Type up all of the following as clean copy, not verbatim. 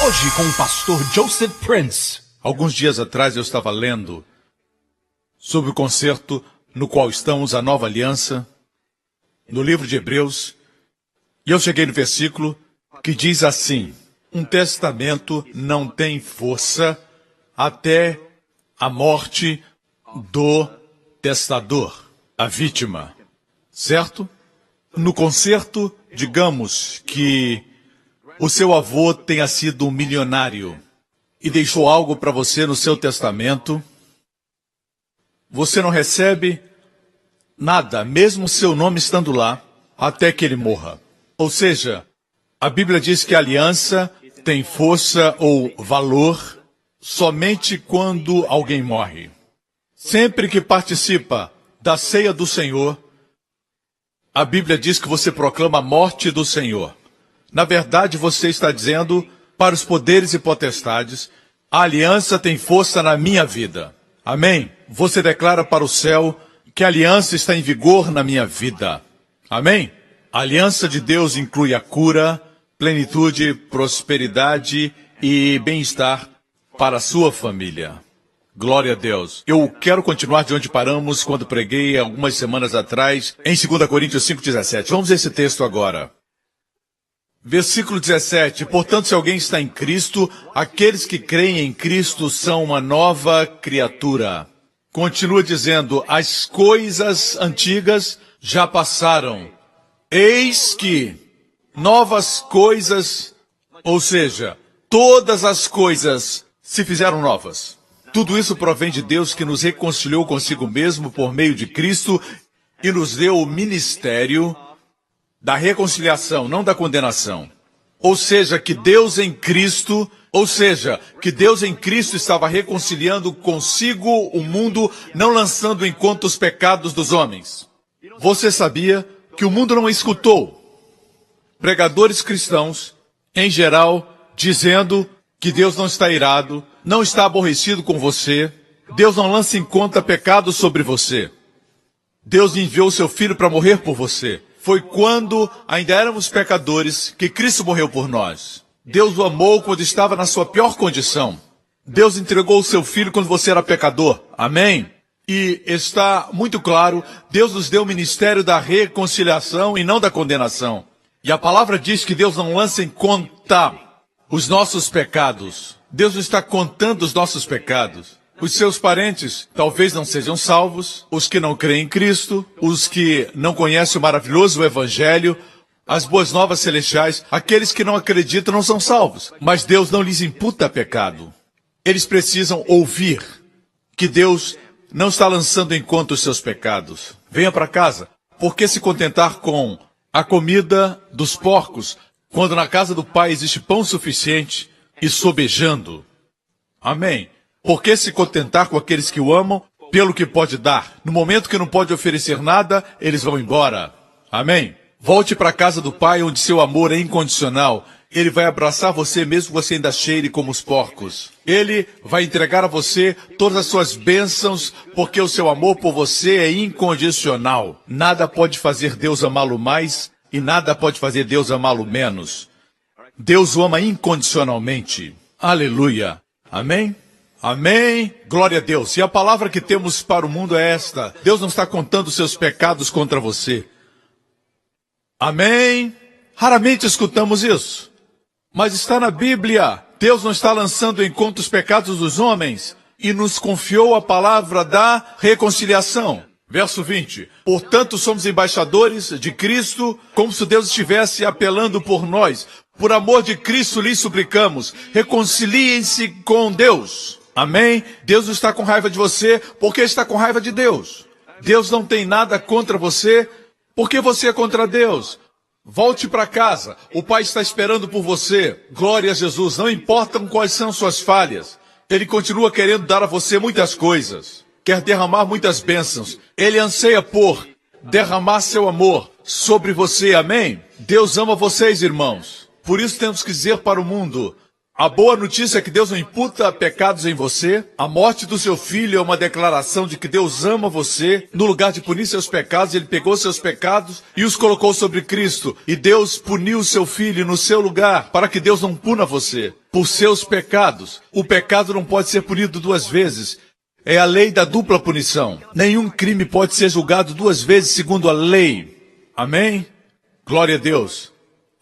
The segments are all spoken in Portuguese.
Hoje com o pastor Joseph Prince. Alguns dias atrás eu estava lendo sobre o concerto no qual estamos, a nova aliança, no livro de Hebreus, e eu cheguei no versículo que diz assim: um testamento não tem força até a morte do testador, a vítima, certo? No concerto, digamos que o seu avô tenha sido um milionário e deixou algo para você no seu testamento. Você não recebe nada, mesmo seu nome estando lá, até que ele morra. Ou seja, a Bíblia diz que a aliança tem força ou valor somente quando alguém morre. Sempre que participa da ceia do Senhor, a Bíblia diz que você proclama a morte do Senhor. Na verdade, você está dizendo para os poderes e potestades: a aliança tem força na minha vida. Amém? Você declara para o céu que a aliança está em vigor na minha vida. Amém? A aliança de Deus inclui a cura, plenitude, prosperidade e bem-estar para a sua família. Glória a Deus. Eu quero continuar de onde paramos quando preguei algumas semanas atrás, em 2 Coríntios 5,17. Vamos ver esse texto agora. Versículo 17. Portanto, se alguém está em Cristo, aqueles que creem em Cristo são uma nova criatura. Continua dizendo: as coisas antigas já passaram. Eis que novas coisas, ou seja, todas as coisas se fizeram novas. Tudo isso provém de Deus, que nos reconciliou consigo mesmo por meio de Cristo e nos deu o ministério da reconciliação, não da condenação. Ou seja, que Deus em Cristo estava reconciliando consigo o mundo, não lançando em conta os pecados dos homens. Você sabia que o mundo não escutou pregadores cristãos, em geral, dizendo que Deus não está irado, não está aborrecido com você, Deus não lança em conta pecados sobre você. Deus enviou seu Filho para morrer por você. Foi quando ainda éramos pecadores que Cristo morreu por nós. Deus o amou quando estava na sua pior condição. Deus entregou o seu Filho quando você era pecador. Amém? E está muito claro, Deus nos deu o ministério da reconciliação e não da condenação. E a palavra diz que Deus não lança em conta os nossos pecados. Deus não está contando os nossos pecados. Os seus parentes talvez não sejam salvos, os que não creem em Cristo, os que não conhecem o maravilhoso Evangelho, as boas novas celestiais, aqueles que não acreditam não são salvos. Mas Deus não lhes imputa pecado. Eles precisam ouvir que Deus não está lançando em conta os seus pecados. Venha para casa. Por que se contentar com a comida dos porcos, quando na casa do Pai existe pão suficiente e sobejando? Amém. Por que se contentar com aqueles que o amam pelo que pode dar? No momento que não pode oferecer nada, eles vão embora. Amém? Volte para a casa do Pai, onde seu amor é incondicional. Ele vai abraçar você mesmo que você ainda cheire como os porcos. Ele vai entregar a você todas as suas bênçãos, porque o seu amor por você é incondicional. Nada pode fazer Deus amá-lo mais e nada pode fazer Deus amá-lo menos. Deus o ama incondicionalmente. Aleluia. Amém? Amém? Glória a Deus. E a palavra que temos para o mundo é esta: Deus não está contando seus pecados contra você. Amém? Raramente escutamos isso, mas está na Bíblia. Deus não está lançando em conta os pecados dos homens e nos confiou a palavra da reconciliação. Verso 20. Portanto, somos embaixadores de Cristo, como se Deus estivesse apelando por nós. Por amor de Cristo lhes suplicamos, reconciliem-se com Deus. Amém? Deus não está com raiva de você porque está com raiva de Deus. Deus não tem nada contra você porque você é contra Deus. Volte para casa. O Pai está esperando por você. Glória a Jesus. Não importam quais são suas falhas. Ele continua querendo dar a você muitas coisas. Quer derramar muitas bênçãos. Ele anseia por derramar seu amor sobre você. Amém? Deus ama vocês, irmãos. Por isso temos que dizer para o mundo: A boa notícia é que Deus não imputa pecados em você. A morte do seu filho é uma declaração de que Deus ama você. No lugar de punir seus pecados, Ele pegou seus pecados e os colocou sobre Cristo. E Deus puniu seu filho no seu lugar, para que Deus não puna você por seus pecados. O pecado não pode ser punido duas vezes. É a lei da dupla punição. Nenhum crime pode ser julgado duas vezes segundo a lei. Amém? Glória a Deus.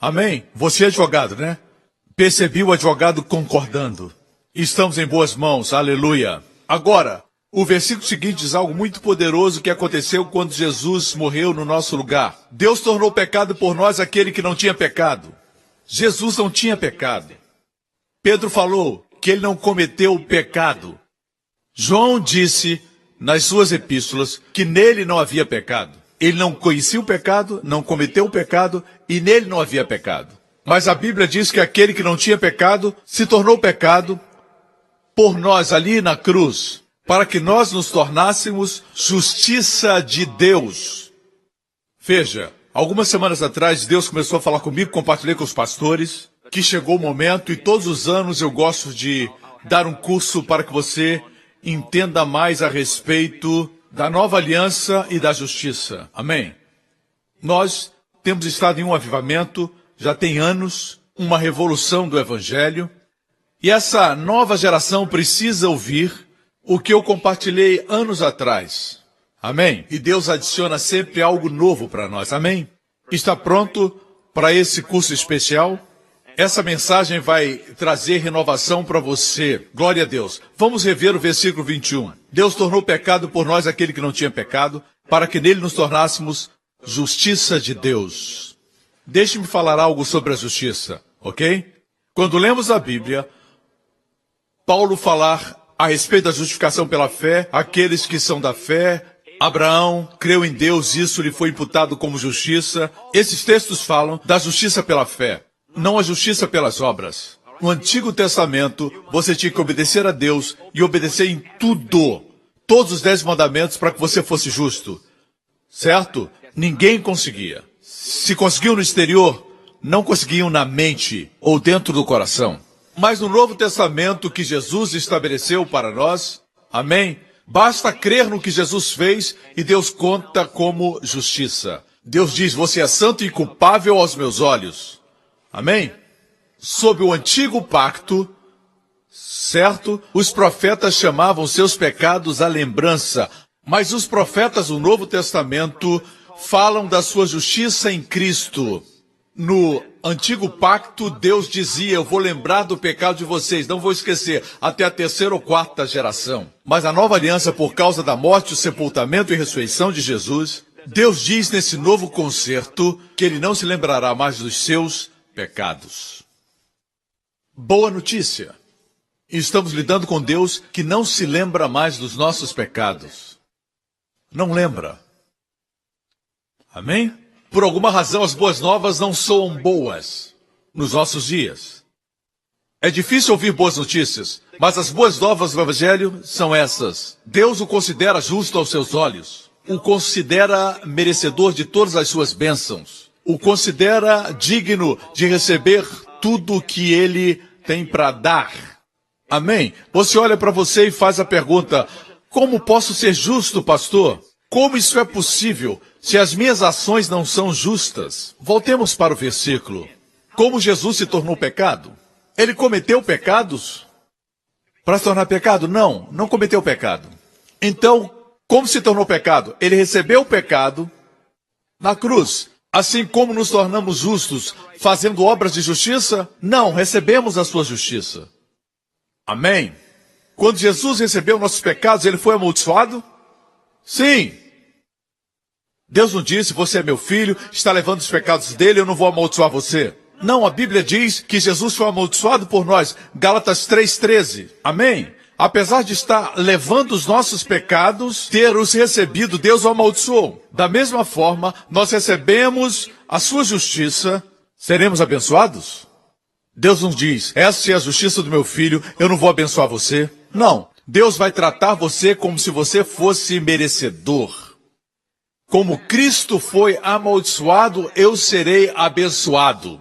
Amém? Você é advogado, né? Percebi o advogado concordando. Estamos em boas mãos, aleluia. Agora, o versículo seguinte diz algo muito poderoso que aconteceu quando Jesus morreu no nosso lugar. Deus tornou pecado por nós aquele que não tinha pecado. Jesus não tinha pecado. Pedro falou que ele não cometeu pecado. João disse nas suas epístolas que nele não havia pecado. Ele não conhecia o pecado, não cometeu o pecado e nele não havia pecado. Mas a Bíblia diz que aquele que não tinha pecado se tornou pecado por nós ali na cruz, para que nós nos tornássemos justiça de Deus. Veja, algumas semanas atrás Deus começou a falar comigo, compartilhei com os pastores, que chegou o momento e todos os anos eu gosto de dar um curso para que você entenda mais a respeito da nova aliança e da justiça. Amém? Nós temos estado em um avivamento. Já tem anos, uma revolução do Evangelho, e essa nova geração precisa ouvir o que eu compartilhei anos atrás. Amém? E Deus adiciona sempre algo novo para nós. Amém? Está pronto para esse curso especial? Essa mensagem vai trazer renovação para você. Glória a Deus. Vamos rever o versículo 21. Deus tornou pecado por nós aquele que não tinha pecado, para que nele nos tornássemos justiça de Deus. Deixe-me falar algo sobre a justiça, ok? Quando lemos a Bíblia, Paulo falar a respeito da justificação pela fé, aqueles que são da fé, Abraão creu em Deus, isso lhe foi imputado como justiça. Esses textos falam da justiça pela fé, não a justiça pelas obras. No Antigo Testamento, você tinha que obedecer a Deus e obedecer em tudo, todos os 10 mandamentos para que você fosse justo, certo? Ninguém conseguia. Se conseguiam no exterior, não conseguiam na mente ou dentro do coração. Mas no Novo Testamento que Jesus estabeleceu para nós, amém? Basta crer no que Jesus fez e Deus conta como justiça. Deus diz, você é santo e culpável aos meus olhos. Amém? Sob o antigo pacto, certo? Os profetas chamavam seus pecados à lembrança. Mas os profetas do Novo Testamento falam da sua justiça em Cristo. No antigo pacto, Deus dizia, eu vou lembrar do pecado de vocês, não vou esquecer, até a 3ª ou 4ª geração. Mas a nova aliança, por causa da morte, o sepultamento e ressurreição de Jesus, Deus diz nesse novo concerto que ele não se lembrará mais dos seus pecados. Boa notícia. Estamos lidando com Deus que não se lembra mais dos nossos pecados. Não lembra. Amém? Por alguma razão, as boas novas não soam boas nos nossos dias. É difícil ouvir boas notícias, mas as boas novas do Evangelho são essas. Deus o considera justo aos seus olhos. O considera merecedor de todas as suas bênçãos. O considera digno de receber tudo o que ele tem para dar. Amém? Você olha para você e faz a pergunta, como posso ser justo, pastor? Como isso é possível se as minhas ações não são justas? Voltemos para o versículo. Como Jesus se tornou pecado? Ele cometeu pecados para se tornar pecado? Não, não cometeu pecado. Então, como se tornou pecado? Ele recebeu o pecado na cruz. Assim como nos tornamos justos fazendo obras de justiça? Não, recebemos a sua justiça. Amém? Quando Jesus recebeu nossos pecados, ele foi amaldiçoado? Sim. Deus não disse, você é meu filho, está levando os pecados dele, eu não vou amaldiçoar você. Não, a Bíblia diz que Jesus foi amaldiçoado por nós. Gálatas 3,13. Amém? Apesar de estar levando os nossos pecados, ter os recebido, Deus o amaldiçoou. Da mesma forma, nós recebemos a sua justiça, seremos abençoados? Deus não diz, essa é a justiça do meu filho, eu não vou abençoar você. Não, Deus vai tratar você como se você fosse merecedor. Como Cristo foi amaldiçoado, eu serei abençoado.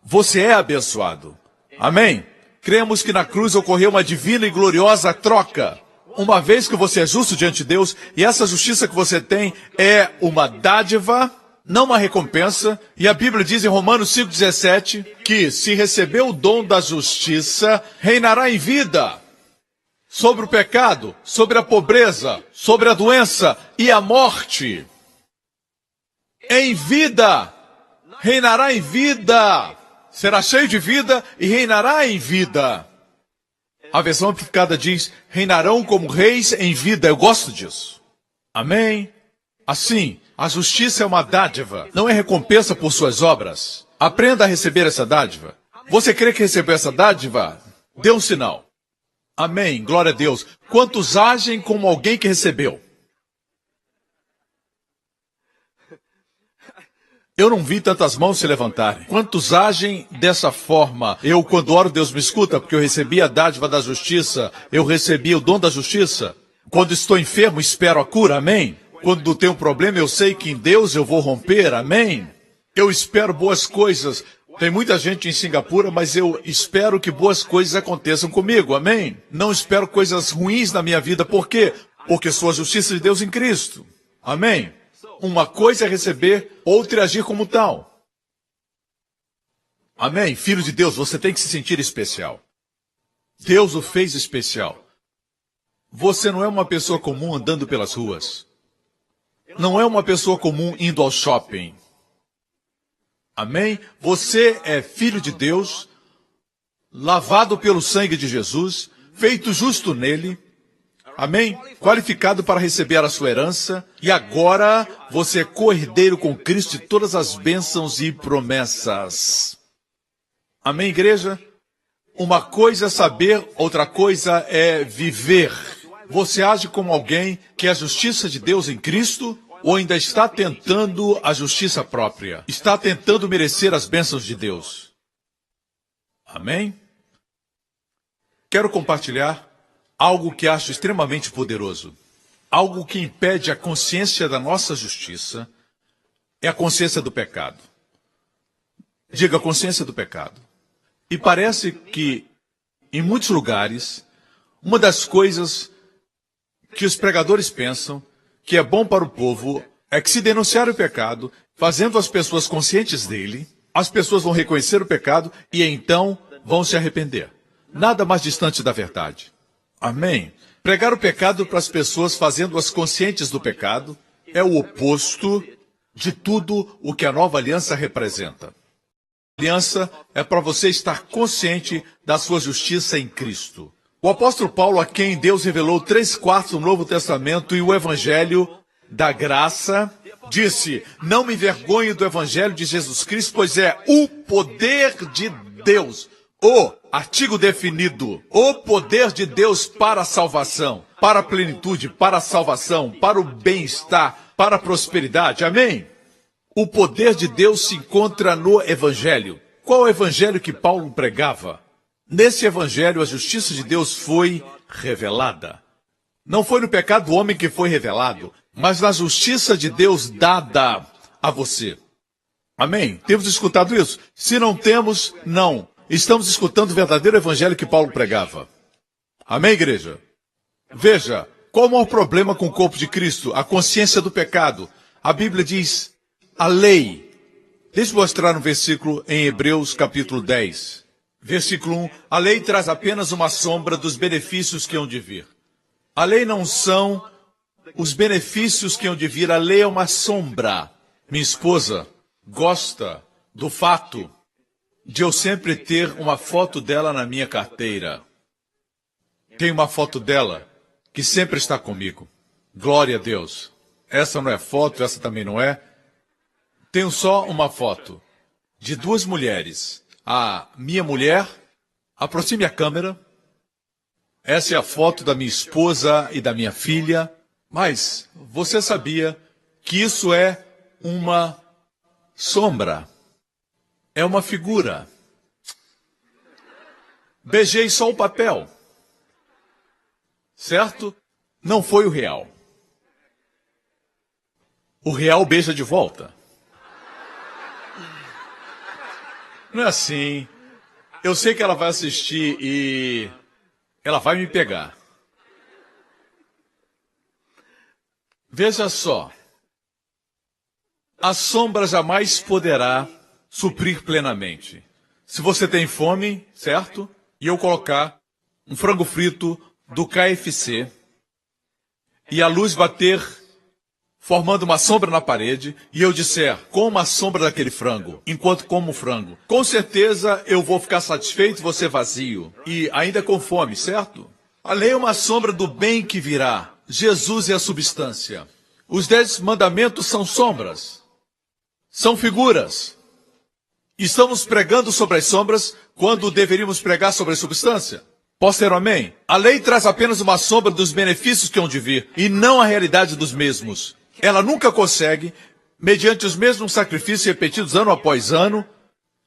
Você é abençoado. Amém? Cremos que na cruz ocorreu uma divina e gloriosa troca. Uma vez que você é justo diante de Deus, e essa justiça que você tem é uma dádiva, não uma recompensa, e a Bíblia diz em Romanos 5,17 que se receber o dom da justiça, reinará em vida sobre o pecado, sobre a pobreza, sobre a doença e a morte. Em vida, reinará em vida, será cheio de vida e reinará em vida. A versão amplificada diz, reinarão como reis em vida. Eu gosto disso. Amém? Assim, a justiça é uma dádiva, não é recompensa por suas obras. Aprenda a receber essa dádiva. Você crê que recebeu essa dádiva? Dê um sinal. Amém, glória a Deus. Quantos agem como alguém que recebeu? Eu não vi tantas mãos se levantarem. Quantos agem dessa forma? Eu, quando oro, Deus me escuta, porque eu recebi a dádiva da justiça. Eu recebi o dom da justiça. Quando estou enfermo, espero a cura. Amém? Quando tenho um problema, eu sei que em Deus eu vou romper. Amém? Eu espero boas coisas. Tem muita gente em Singapura, mas eu espero que boas coisas aconteçam comigo. Amém? Não espero coisas ruins na minha vida. Por quê? Porque sou a justiça de Deus em Cristo. Amém? Uma coisa é receber, outra é agir como tal. Amém? Filho de Deus, você tem que se sentir especial. Deus o fez especial. Você não é uma pessoa comum andando pelas ruas. Não é uma pessoa comum indo ao shopping. Amém? Você é filho de Deus, lavado pelo sangue de Jesus, feito justo nele. Amém? Qualificado para receber a sua herança. E agora você é co-herdeiro com Cristo de todas as bênçãos e promessas. Amém, igreja? Uma coisa é saber, outra coisa é viver. Você age como alguém que é a justiça de Deus em Cristo ou ainda está tentando a justiça própria? Está tentando merecer as bênçãos de Deus? Amém? Quero compartilhar algo que acho extremamente poderoso. Algo que impede a consciência da nossa justiça é a consciência do pecado. Diga, a consciência do pecado. E parece que, em muitos lugares, uma das coisas que os pregadores pensam que é bom para o povo é que se denunciar o pecado, fazendo as pessoas conscientes dele, as pessoas vão reconhecer o pecado e então vão se arrepender. Nada mais distante da verdade. Amém? Pregar o pecado para as pessoas fazendo-as conscientes do pecado é o oposto de tudo o que a nova aliança representa. A aliança é para você estar consciente da sua justiça em Cristo. O apóstolo Paulo, a quem Deus revelou 3/4 do Novo Testamento e o Evangelho da Graça, disse, não me envergonhe do Evangelho de Jesus Cristo, pois é o poder de Deus. O artigo definido, o poder de Deus para a salvação, para a plenitude, para a salvação, para o bem-estar, para a prosperidade. Amém? O poder de Deus se encontra no Evangelho. Qual é o Evangelho que Paulo pregava? Nesse Evangelho, a justiça de Deus foi revelada. Não foi no pecado do homem que foi revelado, mas na justiça de Deus dada a você. Amém? Temos escutado isso? Se não temos, não. Estamos escutando o verdadeiro evangelho que Paulo pregava. Amém, igreja? Veja, qual o maior problema com o corpo de Cristo? A consciência do pecado. A Bíblia diz, a lei. Deixa eu mostrar um versículo em Hebreus capítulo 10. Versículo 1. A lei traz apenas uma sombra dos benefícios que hão de vir. A lei não são os benefícios que hão de vir. A lei é uma sombra. Minha esposa gosta do fato de eu sempre ter uma foto dela na minha carteira. Tem uma foto dela que sempre está comigo. Glória a Deus. Essa não é foto, essa também não é. Tenho só uma foto de duas mulheres. A minha mulher, aproxime a câmera. Essa é a foto da minha esposa e da minha filha. Mas você sabia que isso é uma sombra? É uma figura. Beijei só o papel. Certo? Não foi o real. O real beija de volta. Não é assim. Eu sei que ela vai assistir e ela vai me pegar. Veja só. A sombra jamais poderá suprir plenamente. Se você tem fome, certo? E eu colocar um frango frito do KFC e a luz bater formando uma sombra na parede, e eu disser, coma a sombra daquele frango, enquanto como o frango. Com certeza eu vou ficar satisfeito e você vazio, e ainda com fome, certo? A lei é uma sombra do bem que virá. Jesus é a substância. Os 10 mandamentos são sombras, são figuras. Estamos pregando sobre as sombras quando deveríamos pregar sobre a substância. Posso ter um amém? A lei traz apenas uma sombra dos benefícios que hão de vir, e não a realidade dos mesmos. Ela nunca consegue, mediante os mesmos sacrifícios repetidos ano após ano,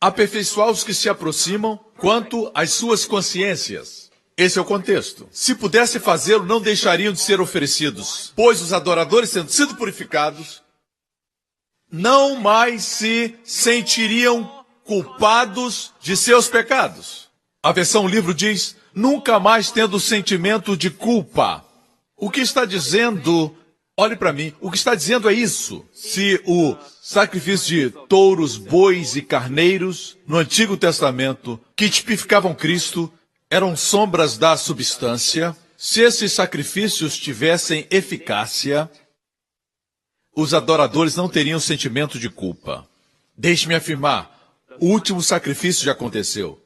aperfeiçoar os que se aproximam quanto às suas consciências. Esse é o contexto. Se pudesse fazê-lo, não deixariam de ser oferecidos, pois os adoradores, tendo sido purificados, não mais se sentiriam culpados de seus pecados. A versão livro diz, nunca mais tendo sentimento de culpa. O que está dizendo... Olhe para mim, o que está dizendo é isso. Se o sacrifício de touros, bois e carneiros no Antigo Testamento, que tipificavam Cristo, eram sombras da substância, se esses sacrifícios tivessem eficácia, os adoradores não teriam sentimento de culpa. Deixe-me afirmar, o último sacrifício já aconteceu.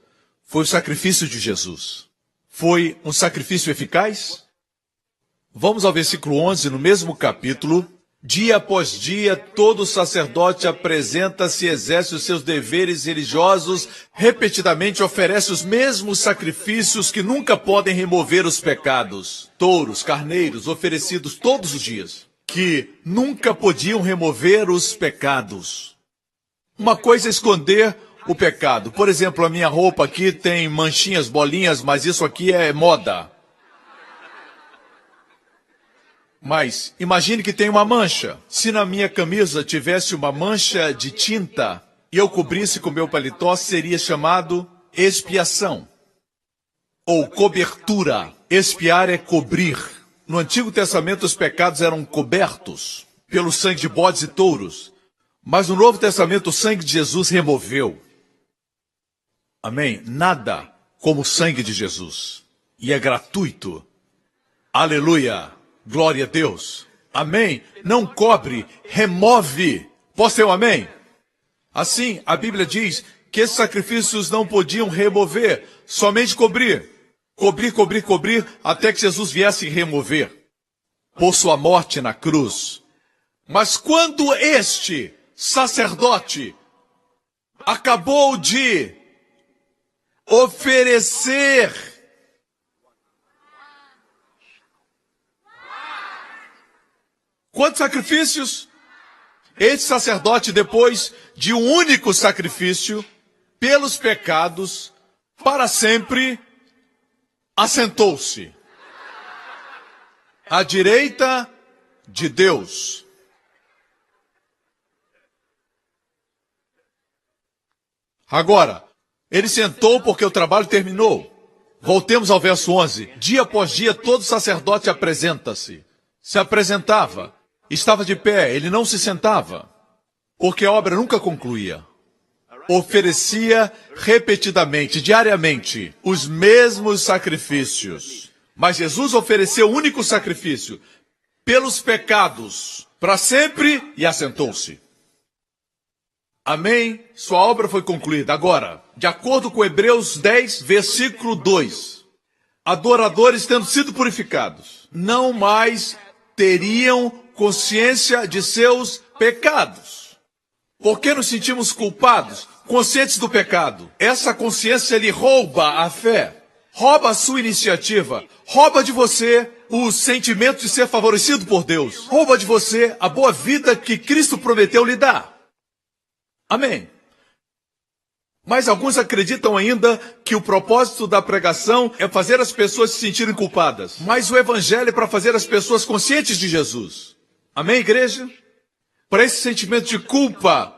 Foi o sacrifício de Jesus. Foi um sacrifício eficaz? Vamos ao versículo 11, no mesmo capítulo. Dia após dia, todo sacerdote apresenta-se e exerce os seus deveres religiosos, repetidamente oferece os mesmos sacrifícios que nunca podem remover os pecados. Touros, carneiros, oferecidos todos os dias, que nunca podiam remover os pecados. Uma coisa é esconder o pecado. Por exemplo, a minha roupa aqui tem manchinhas, bolinhas, mas isso aqui é moda. Mas imagine que tem uma mancha. Se na minha camisa tivesse uma mancha de tinta e eu cobrisse com meu paletó, seria chamado expiação ou cobertura. Expiar é cobrir. No Antigo Testamento os pecados eram cobertos pelo sangue de bodes e touros. Mas no Novo Testamento o sangue de Jesus removeu. Amém? Nada como o sangue de Jesus. E é gratuito. Aleluia. Glória a Deus. Amém? Não cobre, remove. Posso ter um amém? Assim, a Bíblia diz que esses sacrifícios não podiam remover, somente cobrir. Cobrir, cobrir, cobrir, até que Jesus viesse remover. Por sua morte na cruz. Mas quando este sacerdote acabou de oferecer quantos sacrifícios? Esse sacerdote, depois de um único sacrifício, pelos pecados, para sempre, assentou-se à direita de Deus. Agora, ele sentou porque o trabalho terminou. Voltemos ao verso 11. Dia após dia, todo sacerdote apresenta-se. Se apresentava. Estava de pé, ele não se sentava, porque a obra nunca concluía. Oferecia repetidamente, diariamente, os mesmos sacrifícios. Mas Jesus ofereceu o único sacrifício, pelos pecados, para sempre, e assentou-se. Amém? Sua obra foi concluída. Agora, de acordo com Hebreus 10, versículo 2, adoradores tendo sido purificados, não mais teriam consciência de seus pecados. Por que nos sentimos culpados, conscientes do pecado? Essa consciência lhe rouba a fé, rouba a sua iniciativa, rouba de você o sentimento de ser favorecido por Deus, rouba de você a boa vida que Cristo prometeu lhe dar. Amém? Mas alguns acreditam ainda que o propósito da pregação é fazer as pessoas se sentirem culpadas. Mas o evangelho é para fazer as pessoas conscientes de Jesus. Amém, igreja? Para esse sentimento de culpa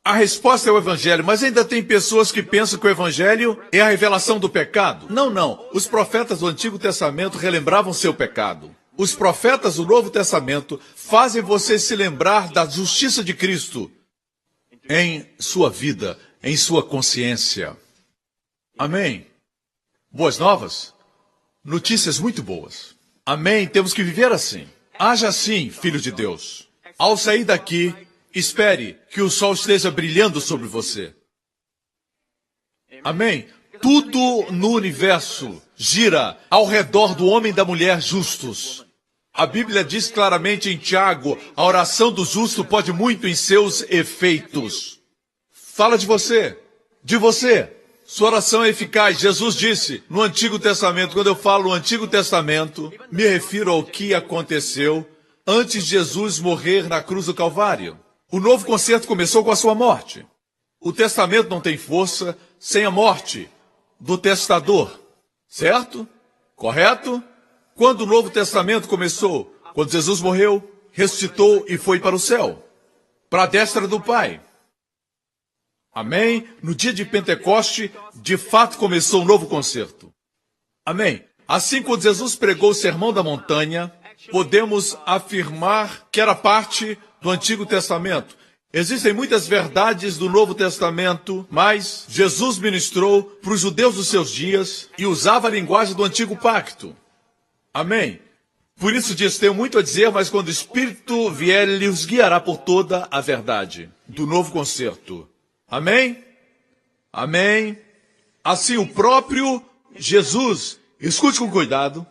A resposta é o Evangelho, mas ainda tem pessoas que pensam que o Evangelho é a revelação do pecado. Não, não. Os profetas do Antigo Testamento relembravam seu pecado. Os profetas do Novo Testamento fazem você se lembrar da justiça de Cristo em sua vida, em sua consciência. Amém? Boas novas? Notícias muito boas. Amém? Temos que viver assim. Haja assim, filho de Deus. Ao sair daqui, espere que o sol esteja brilhando sobre você. Amém? Tudo no universo gira ao redor do homem e da mulher justos. A Bíblia diz claramente em Tiago, a oração do justo pode muito em seus efeitos. Fala de você. De você. Sua oração é eficaz. Jesus disse no Antigo Testamento, quando eu falo Antigo Testamento, me refiro ao que aconteceu antes de Jesus morrer na cruz do Calvário. O novo concerto começou com a sua morte. O testamento não tem força sem a morte do testador. Certo? Correto? Quando o Novo Testamento começou? Quando Jesus morreu, ressuscitou e foi para o céu, para a destra do Pai. Amém? No dia de Pentecoste, de fato começou um novo concerto. Amém? Assim, quando Jesus pregou o Sermão da Montanha, podemos afirmar que era parte do Antigo Testamento. Existem muitas verdades do Novo Testamento, mas Jesus ministrou para os judeus dos seus dias e usava a linguagem do Antigo Pacto. Amém? Por isso diz, tenho muito a dizer, mas quando o Espírito vier, ele os guiará por toda a verdade do novo concerto. Amém? Amém? Assim, o próprio Jesus, escute com cuidado,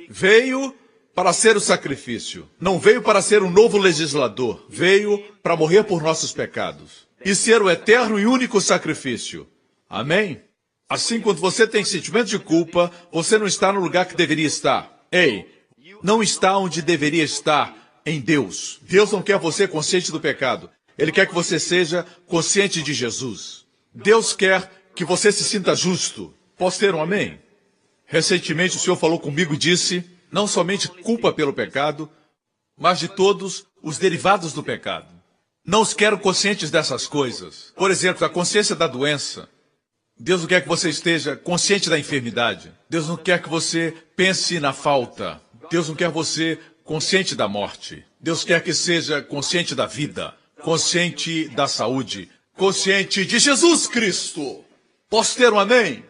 veio para ser o sacrifício. Não veio para ser um novo legislador. Veio para morrer por nossos pecados. E ser o eterno e único sacrifício. Amém? Assim, quando você tem sentimento de culpa, você não está no lugar que deveria estar. Ei, não está onde deveria estar, em Deus. Deus não quer você consciente do pecado. Ele quer que você seja consciente de Jesus. Deus quer que você se sinta justo. Posso ter um amém? Recentemente o Senhor falou comigo e disse, não somente culpa pelo pecado, mas de todos os derivados do pecado. Não os quero conscientes dessas coisas. Por exemplo, a consciência da doença. Deus não quer que você esteja consciente da enfermidade. Deus não quer que você pense na falta. Deus não quer você consciente da morte. Deus quer que seja consciente da vida, consciente da saúde, consciente de Jesus Cristo. Posso ter um amém?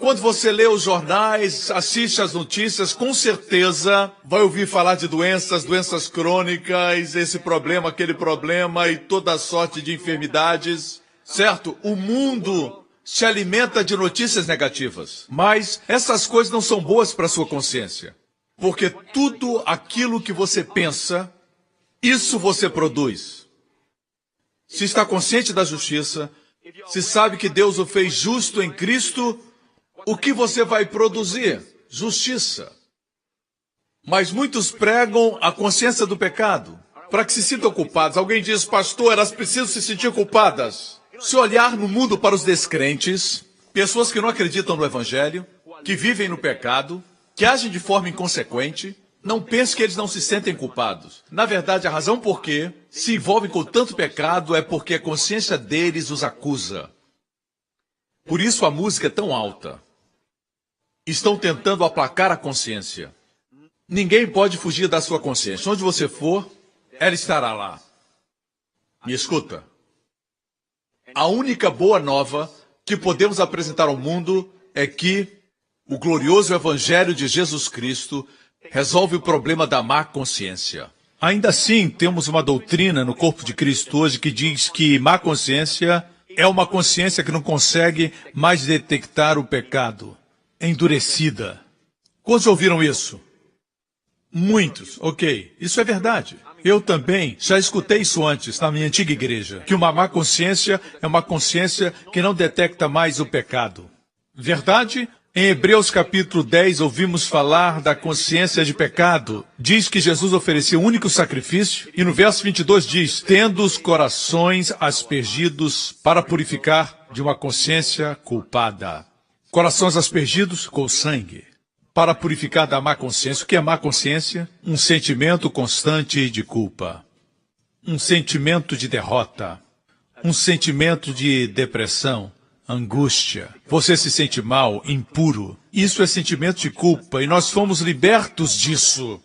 Quando você lê os jornais, assiste às notícias, com certeza vai ouvir falar de doenças crônicas, esse problema, aquele problema e toda sorte de enfermidades. Certo? O mundo se alimenta de notícias negativas. Mas essas coisas não são boas para a sua consciência. Porque tudo aquilo que você pensa, isso você produz. Se está consciente da justiça, se sabe que Deus o fez justo em Cristo, o que você vai produzir? Justiça. Mas muitos pregam a consciência do pecado, para que se sintam culpados. Alguém diz, pastor, elas precisam se sentir culpadas. Se olhar no mundo para os descrentes, pessoas que não acreditam no Evangelho, que vivem no pecado, que agem de forma inconsequente, não pense que eles não se sentem culpados. Na verdade, a razão por que se envolvem com tanto pecado é porque a consciência deles os acusa. Por isso a música é tão alta. Estão tentando aplacar a consciência. Ninguém pode fugir da sua consciência. Onde você for, ela estará lá. Me escuta. A única boa nova que podemos apresentar ao mundo é que o glorioso Evangelho de Jesus Cristo resolve o problema da má consciência. Ainda assim, temos uma doutrina no corpo de Cristo hoje que diz que má consciência é uma consciência que não consegue mais detectar o pecado. É endurecida. Quantos ouviram isso? Muitos. Ok, isso é verdade. Eu também já escutei isso antes na minha antiga igreja, que uma má consciência é uma consciência que não detecta mais o pecado. Verdade? Em Hebreus capítulo 10 ouvimos falar da consciência de pecado. Diz que Jesus ofereceu o único sacrifício e no verso 22 diz, tendo os corações aspergidos para purificar de uma consciência culpada. Corações aspergidos com sangue. Para purificar da má consciência. O que é má consciência? Um sentimento constante de culpa. Um sentimento de derrota. um sentimento de depressão, angústia. Você se sente mal, impuro. Isso é sentimento de culpa e nós fomos libertos disso.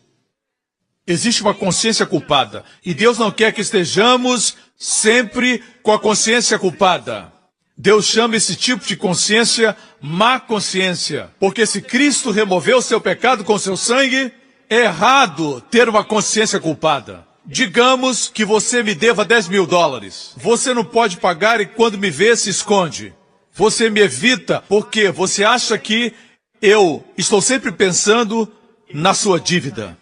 Existe uma consciência culpada e Deus não quer que estejamos sempre com a consciência culpada. Deus chama esse tipo de consciência má consciência, porque se Cristo removeu o seu pecado com seu sangue, é errado ter uma consciência culpada. Digamos que você me deva $10.000. Você não pode pagar e quando me vê se esconde. Você me evita porque você acha que eu estou sempre pensando na sua dívida.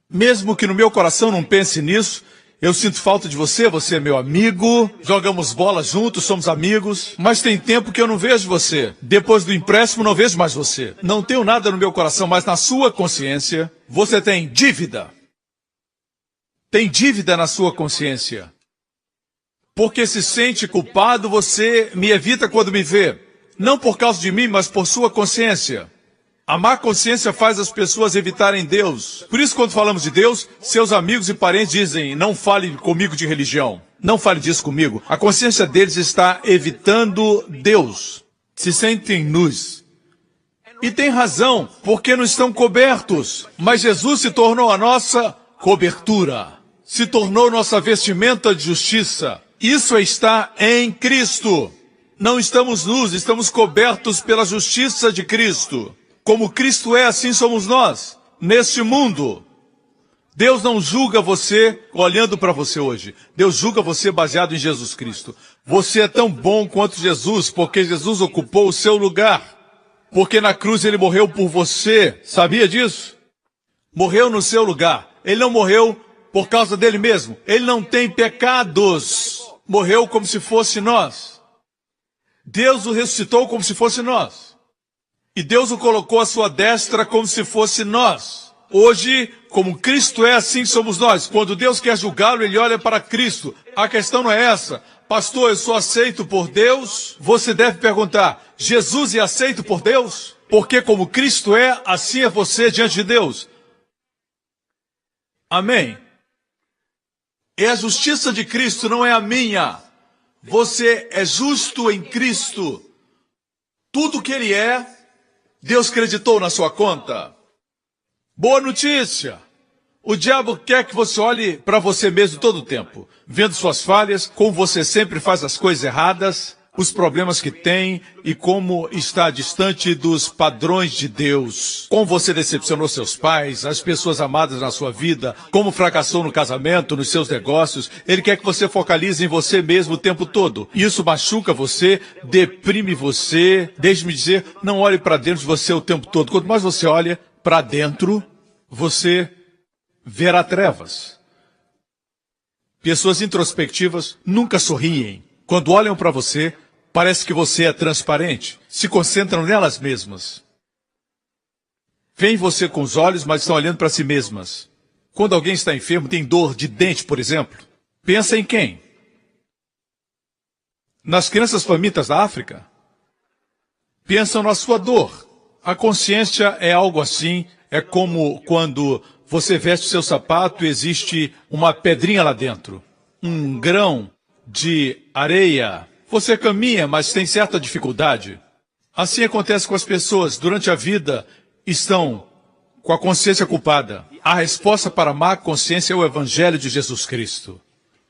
Mesmo que no meu coração não pense nisso, eu sinto falta de você, você é meu amigo, jogamos bola juntos, somos amigos, mas tem tempo que eu não vejo você. Depois do empréstimo não vejo mais você. Não tenho nada no meu coração, mas na sua consciência, você tem dívida. Tem dívida na sua consciência. Porque se sente culpado, você me evita quando me vê. Não por causa de mim, mas por sua consciência. A má consciência faz as pessoas evitarem Deus. Por isso, quando falamos de Deus, seus amigos e parentes dizem, não fale comigo de religião. Não fale disso comigo. A consciência deles está evitando Deus. Se sentem nus. E tem razão, porque não estão cobertos. Mas Jesus se tornou a nossa cobertura. Se tornou nossa vestimenta de justiça. Isso está em Cristo. Não estamos nus, estamos cobertos pela justiça de Cristo. Como Cristo é, assim somos nós, neste mundo. Deus não julga você olhando para você hoje. Deus julga você baseado em Jesus Cristo. Você é tão bom quanto Jesus, porque Jesus ocupou o seu lugar. Porque na cruz ele morreu por você. Sabia disso? Morreu no seu lugar. Ele não morreu por causa dele mesmo. Ele não tem pecados. Morreu como se fosse nós. Deus o ressuscitou como se fosse nós. E Deus o colocou à sua destra como se fosse nós. Hoje, como Cristo é, assim somos nós. Quando Deus quer julgá-lo, ele olha para Cristo. A questão não é essa. Pastor, eu sou aceito por Deus? Você deve perguntar, Jesus é aceito por Deus? Porque como Cristo é, assim é você diante de Deus. Amém? É a justiça de Cristo, não é a minha. Você é justo em Cristo. Tudo que ele é, Deus creditou na sua conta. Boa notícia! O diabo quer que você olhe para você mesmo todo o tempo, vendo suas falhas, como você sempre faz as coisas erradas, os problemas que tem e como está distante dos padrões de Deus. Como você decepcionou seus pais, as pessoas amadas na sua vida, como fracassou no casamento, nos seus negócios. Ele quer que você focalize em você mesmo o tempo todo. Isso machuca você, deprime você. Deixe-me dizer, não olhe para dentro de você o tempo todo. Quanto mais você olha para dentro, você verá trevas. Pessoas introspectivas nunca sorriem. Quando olham para você, parece que você é transparente. Se concentram nelas mesmas. Veem você com os olhos, mas estão olhando para si mesmas. Quando alguém está enfermo, tem dor de dente, por exemplo. Pensa em quem? Nas crianças famintas da África? Pensam na sua dor. A consciência é algo assim. É como quando você veste o seu sapato e existe uma pedrinha lá dentro. Um grão de areia. Você caminha, mas tem certa dificuldade. Assim acontece com as pessoas. Durante a vida, estão com a consciência culpada. A resposta para a má consciência é o Evangelho de Jesus Cristo.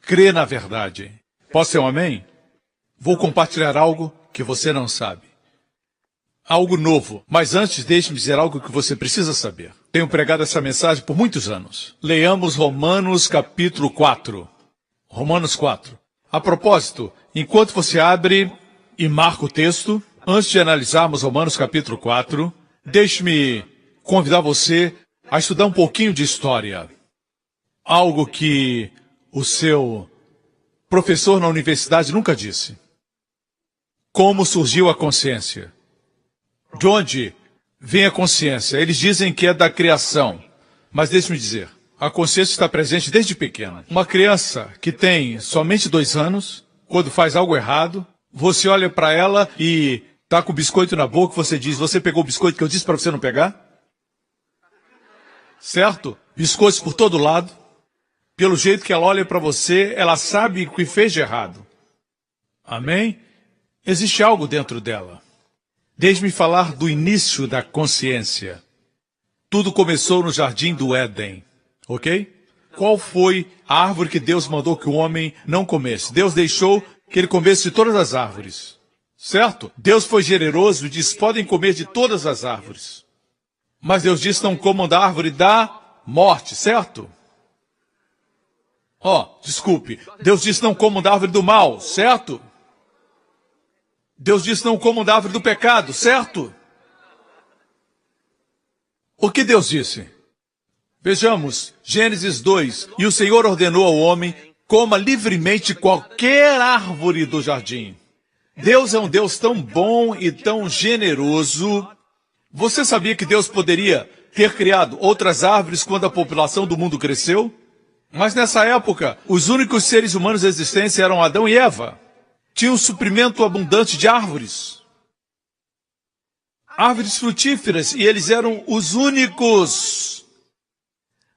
Crê na verdade. Posso ter um amém? Vou compartilhar algo que você não sabe. Algo novo. Mas antes, deixe-me dizer algo que você precisa saber. Tenho pregado essa mensagem por muitos anos. Leiamos Romanos capítulo 4. Romanos 4. A propósito, enquanto você abre e marca o texto, antes de analisarmos Romanos capítulo 4, deixe-me convidar você a estudar um pouquinho de história. Algo que o seu professor na universidade nunca disse. Como surgiu a consciência? De onde vem a consciência? Eles dizem que é da criação. Mas deixe-me dizer, a consciência está presente desde pequena. Uma criança que tem somente 2 anos, quando faz algo errado, você olha para ela e está com o biscoito na boca, você diz, você pegou o biscoito que eu disse para você não pegar? Certo? Biscoitos por todo lado. Pelo jeito que ela olha para você, ela sabe o que fez de errado. Amém? Existe algo dentro dela. Deixe-me falar do início da consciência. Tudo começou no jardim do Éden, ok? Qual foi a árvore que Deus mandou que o homem não comesse? Deus deixou que ele comesse de todas as árvores, certo? Deus foi generoso e disse, podem comer de todas as árvores. Mas Deus disse, não comam da árvore da morte, certo? Desculpe. Deus disse, não comam da árvore do mal, certo? Deus disse, não comam da árvore do pecado, certo? O que Deus disse? Vejamos, Gênesis 2. E o Senhor ordenou ao homem, coma livremente qualquer árvore do jardim. Deus é um Deus tão bom e tão generoso. Você sabia que Deus poderia ter criado outras árvores quando a população do mundo cresceu? Mas nessa época, os únicos seres humanos existentes eram Adão e Eva. Tinha um suprimento abundante de árvores. Árvores frutíferas, e eles eram os únicos.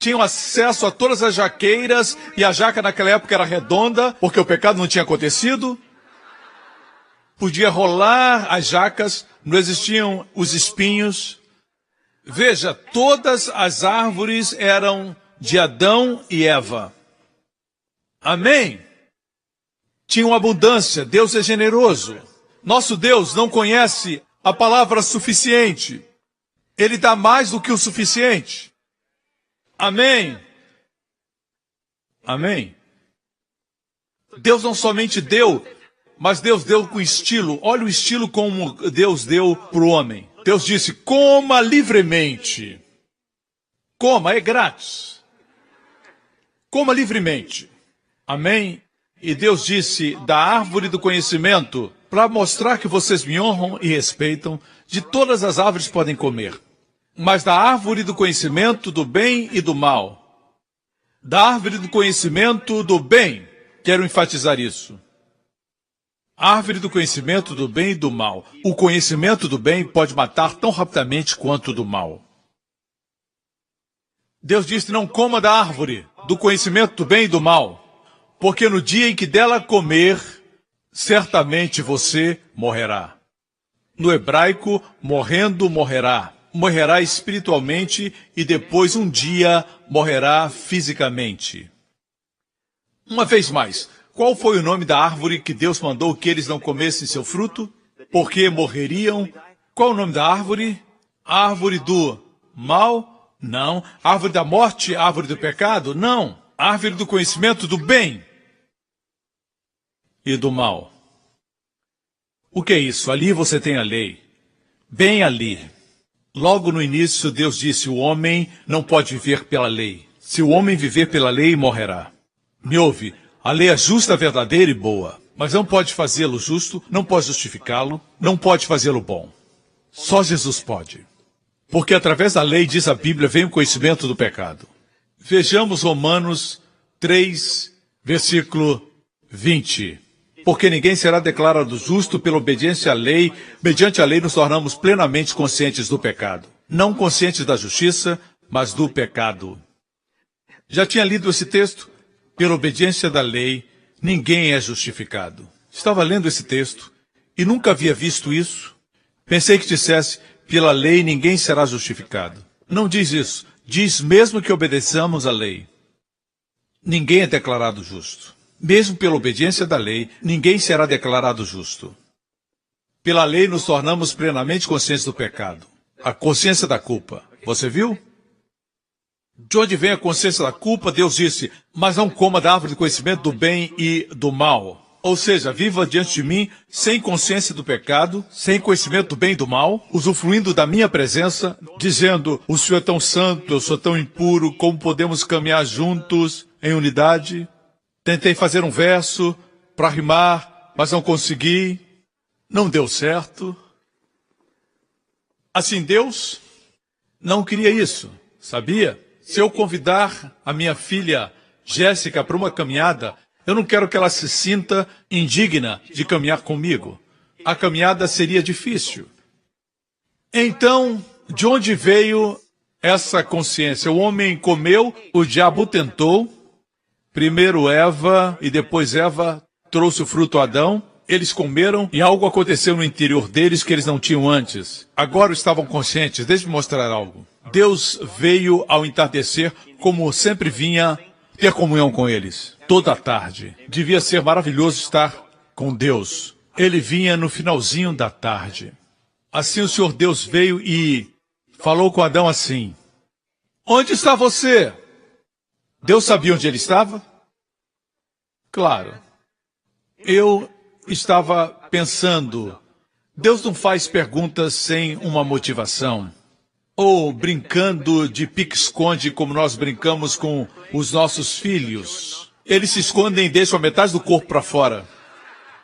Tinham acesso a todas as jaqueiras, e a jaca naquela época era redonda, porque o pecado não tinha acontecido. Podia rolar as jacas, não existiam os espinhos. Veja, todas as árvores eram de Adão e Eva. Amém? Tinham abundância, Deus é generoso. Nosso Deus não conhece a palavra suficiente. Ele dá mais do que o suficiente. Amém? Amém? Deus não somente deu, mas Deus deu com estilo. Olha o estilo como Deus deu para o homem. Deus disse, coma livremente. Coma, é grátis. Coma livremente. Amém? E Deus disse, da árvore do conhecimento, para mostrar que vocês me honram e respeitam, de todas as árvores podem comer. Mas da árvore do conhecimento do bem e do mal. Da árvore do conhecimento do bem. Quero enfatizar isso. Árvore do conhecimento do bem e do mal. O conhecimento do bem pode matar tão rapidamente quanto o do mal. Deus disse, não coma da árvore do conhecimento do bem e do mal. Porque no dia em que dela comer, certamente você morrerá. No hebraico, morrendo, morrerá. Morrerá espiritualmente e depois um dia morrerá fisicamente. Uma vez mais, qual foi o nome da árvore que Deus mandou que eles não comessem seu fruto? Porque morreriam. Qual o nome da árvore? Árvore do mal? Não. Árvore da morte? Árvore do pecado? Não. Árvore do conhecimento do bem e do mal. O que é isso? Ali você tem a lei. Bem ali. Logo no início, Deus disse, o homem não pode viver pela lei. Se o homem viver pela lei, morrerá. Me ouve, a lei é justa, verdadeira e boa. Mas não pode fazê-lo justo, não pode justificá-lo, não pode fazê-lo bom. Só Jesus pode. Porque através da lei, diz a Bíblia, vem o conhecimento do pecado. Vejamos Romanos 3, versículo 20. Porque ninguém será declarado justo pela obediência à lei. Mediante a lei nos tornamos plenamente conscientes do pecado. Não conscientes da justiça, mas do pecado. Já tinha lido esse texto? Pela obediência da lei, ninguém é justificado. Estava lendo esse texto e nunca havia visto isso. Pensei que dissesse, pela lei ninguém será justificado. Não diz isso. Diz mesmo que obedeçamos à lei. Ninguém é declarado justo. Mesmo pela obediência da lei, ninguém será declarado justo. Pela lei nos tornamos plenamente conscientes do pecado. A consciência da culpa. Você viu? De onde vem a consciência da culpa? Deus disse, mas não coma da árvore do conhecimento do bem e do mal. Ou seja, viva diante de mim sem consciência do pecado, sem conhecimento do bem e do mal, usufruindo da minha presença, dizendo, o Senhor é tão santo, eu sou tão impuro, como podemos caminhar juntos em unidade? Tentei fazer um verso para rimar, mas não consegui. Não deu certo. Assim, Deus não queria isso, sabia? Se eu convidar a minha filha Jéssica para uma caminhada, eu não quero que ela se sinta indigna de caminhar comigo. A caminhada seria difícil. Então, de onde veio essa consciência? O homem comeu, o diabo tentou. Primeiro Eva, e depois Eva trouxe o fruto a Adão. Eles comeram e algo aconteceu no interior deles que eles não tinham antes. Agora estavam conscientes. Deixe-me mostrar algo. Deus veio ao entardecer, como sempre vinha, ter comunhão com eles. Toda a tarde. Devia ser maravilhoso estar com Deus. Ele vinha no finalzinho da tarde. Assim o Senhor Deus veio e falou com Adão assim: onde está você? Deus sabia onde ele estava? Claro. Eu estava pensando, Deus não faz perguntas sem uma motivação. Ou brincando de pique-esconde como nós brincamos com os nossos filhos. Eles se escondem e deixam a metade do corpo para fora.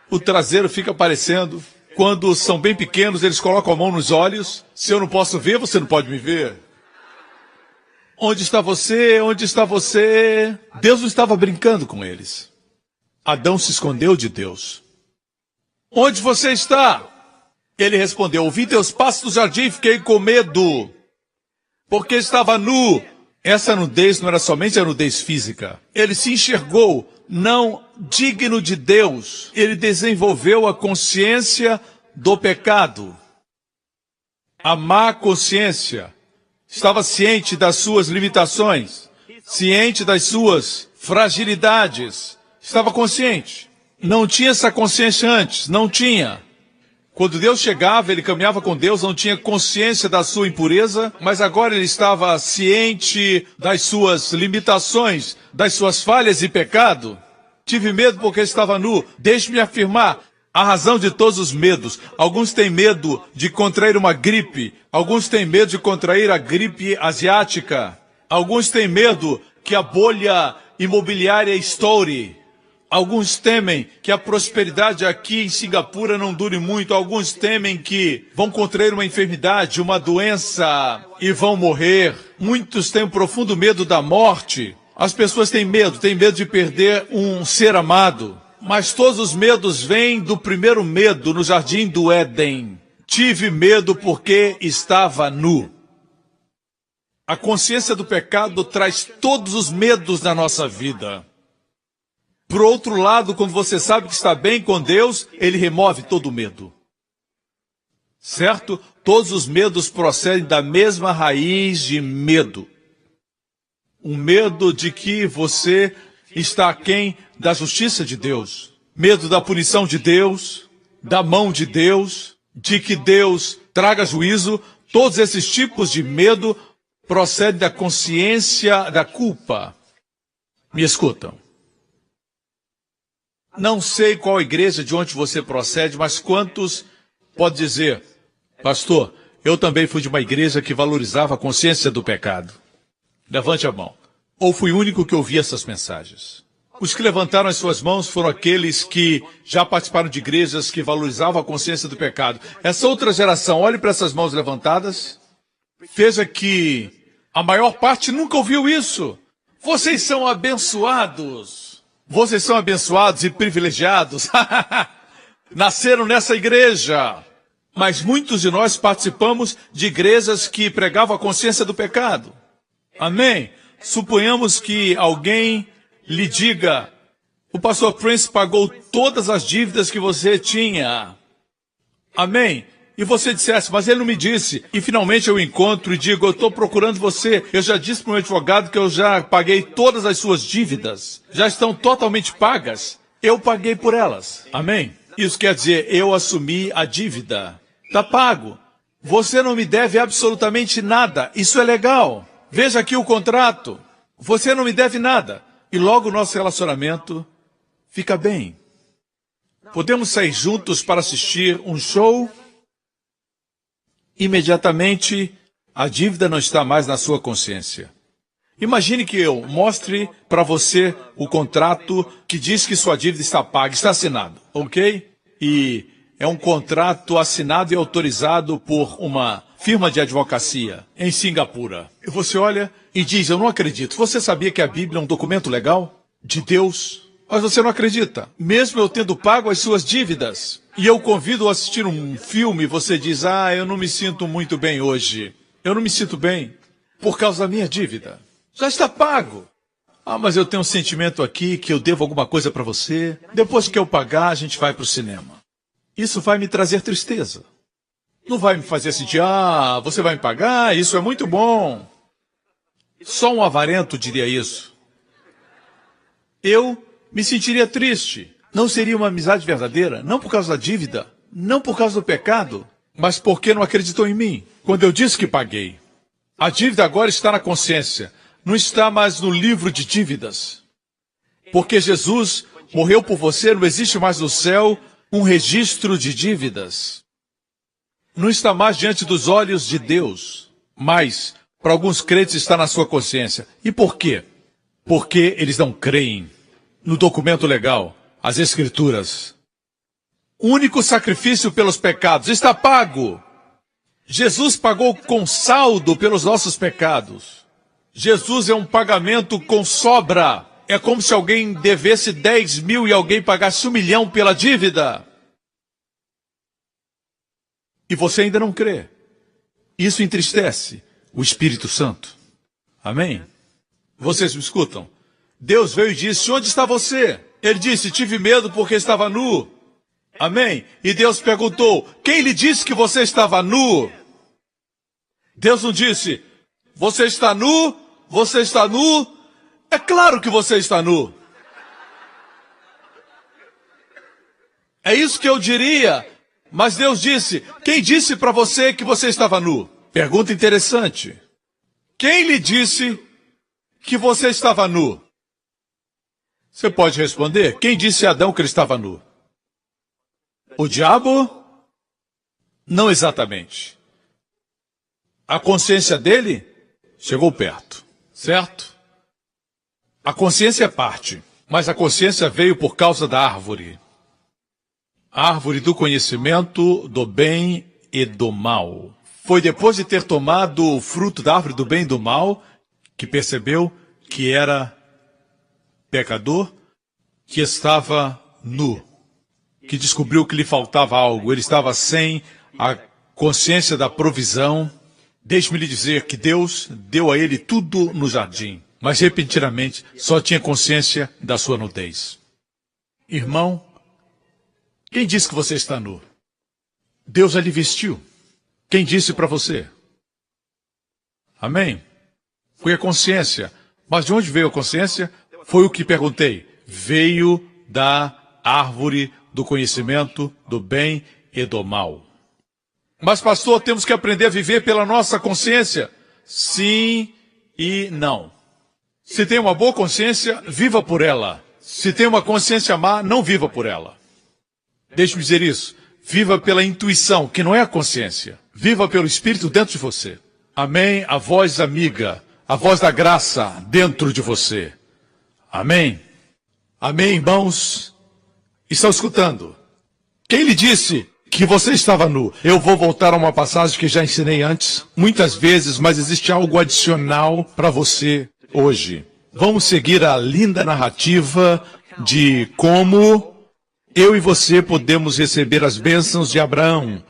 O traseiro fica aparecendo. Quando são bem pequenos, eles colocam a mão nos olhos. Se eu não posso ver, você não pode me ver. Onde está você? Onde está você? Deus não estava brincando com eles. Adão se escondeu de Deus. Onde você está? Ele respondeu: ouvi teus passos no jardim e fiquei com medo, porque estava nu. Essa nudez não era somente a nudez física. Ele se enxergou não digno de Deus. Ele desenvolveu a consciência do pecado. A má consciência. Estava ciente das suas limitações, ciente das suas fragilidades. Estava consciente. Não tinha essa consciência antes, não tinha. Quando Deus chegava, ele caminhava com Deus, não tinha consciência da sua impureza, mas agora ele estava ciente das suas limitações, das suas falhas e pecado. Tive medo porque estava nu. Deixe-me afirmar a razão de todos os medos. Alguns têm medo de contrair uma gripe. Alguns têm medo de contrair a gripe asiática. Alguns têm medo que a bolha imobiliária estoure. Alguns temem que a prosperidade aqui em Singapura não dure muito. Alguns temem que vão contrair uma enfermidade, uma doença e vão morrer. Muitos têm um profundo medo da morte. As pessoas têm medo de perder um ser amado. Mas todos os medos vêm do primeiro medo no jardim do Éden. Tive medo porque estava nu. A consciência do pecado traz todos os medos da nossa vida. Por outro lado, quando você sabe que está bem com Deus, ele remove todo o medo. Certo? Todos os medos procedem da mesma raiz de medo. Um medo de que você está aquém da justiça de Deus. Medo da punição de Deus, da mão de Deus, de que Deus traga juízo. Todos esses tipos de medo procedem da consciência da culpa. Me escutam. Não sei qual igreja de onde você procede, mas quantos pode dizer: pastor, eu também fui de uma igreja que valorizava a consciência do pecado. Levante a mão. Ou fui o único que ouvi essas mensagens? Os que levantaram as suas mãos foram aqueles que já participaram de igrejas que valorizavam a consciência do pecado. Essa outra geração, olhe para essas mãos levantadas. Veja que a maior parte nunca ouviu isso. Vocês são abençoados. Vocês são abençoados e privilegiados. Nasceram nessa igreja. Mas muitos de nós participamos de igrejas que pregavam a consciência do pecado. Amém? Suponhamos que alguém lhe diga: o pastor Prince pagou todas as dívidas que você tinha. Amém? E você dissesse: mas ele não me disse. E finalmente eu encontro e digo: eu estou procurando você. Eu já disse para o meu advogado que eu já paguei todas as suas dívidas. Já estão totalmente pagas. Eu paguei por elas. Amém? Isso quer dizer, eu assumi a dívida. Está pago. Você não me deve absolutamente nada. Isso é legal. Veja aqui o contrato. Você não me deve nada. E logo o nosso relacionamento fica bem. Podemos sair juntos para assistir um show. Imediatamente, a dívida não está mais na sua consciência. Imagine que eu mostre para você o contrato que diz que sua dívida está paga, está assinado, ok? E é um contrato assinado e autorizado por uma firma de advocacia em Singapura. E você olha e diz: eu não acredito. Você sabia que a Bíblia é um documento legal de Deus? Mas você não acredita. Mesmo eu tendo pago as suas dívidas, e eu convido a assistir um filme, você diz: eu não me sinto muito bem hoje. Eu não me sinto bem por causa da minha dívida. Já está pago. Ah, mas eu tenho um sentimento aqui que eu devo alguma coisa para você. Depois que eu pagar, a gente vai para o cinema. Isso vai me trazer tristeza. Não vai me fazer sentir, você vai me pagar, isso é muito bom. Só um avarento diria isso. Eu me sentiria triste. Não seria uma amizade verdadeira, não por causa da dívida, não por causa do pecado, mas porque não acreditou em mim, quando eu disse que paguei. A dívida agora está na consciência, não está mais no livro de dívidas. Porque Jesus morreu por você, não existe mais no céu um registro de dívidas. Não está mais diante dos olhos de Deus, mas para alguns crentes está na sua consciência. E por quê? Porque eles não creem no documento legal, as Escrituras. O único sacrifício pelos pecados está pago. Jesus pagou com saldo pelos nossos pecados. Jesus é um pagamento com sobra. É como se alguém devesse 10 mil e alguém pagasse 1 milhão pela dívida. E você ainda não crê. Isso entristece o Espírito Santo. Amém? Vocês me escutam? Deus veio e disse, onde está você? Ele disse, tive medo porque estava nu. Amém? E Deus perguntou, quem lhe disse que você estava nu? Deus não disse, você está nu? Você está nu? É claro que você está nu. É isso que eu diria. Mas Deus disse, quem disse para você que você estava nu? Pergunta interessante. Quem lhe disse que você estava nu? Você pode responder, quem disse a Adão que ele estava nu? O diabo? Não exatamente. A consciência dele chegou perto, certo? A consciência é parte, mas a consciência veio por causa da árvore. A árvore do conhecimento do bem e do mal. Foi depois de ter tomado o fruto da árvore do bem e do mal que percebeu que era pecador, que estava nu, que descobriu que lhe faltava algo. Ele estava sem a consciência da provisão. Deixe-me lhe dizer que Deus deu a ele tudo no jardim, mas repentinamente só tinha consciência da sua nudez. Irmão, quem disse que você está nu? Deus já lhe vestiu. Quem disse para você? Amém? Foi a consciência. Mas de onde veio a consciência? Foi o que perguntei. Veio da árvore do conhecimento do bem e do mal. Mas, pastor, temos que aprender a viver pela nossa consciência? Sim e não. Se tem uma boa consciência, viva por ela. Se tem uma consciência má, não viva por ela. Deixe-me dizer isso. Viva pela intuição, que não é a consciência. Viva pelo Espírito dentro de você. Amém? A voz amiga, a voz da graça dentro de você. Amém? Amém, irmãos? Estão escutando? Quem lhe disse que você estava nu? Eu vou voltar a uma passagem que já ensinei antes, muitas vezes, mas existe algo adicional para você hoje. Vamos seguir a linda narrativa de como eu e você podemos receber as bênçãos de Abraão.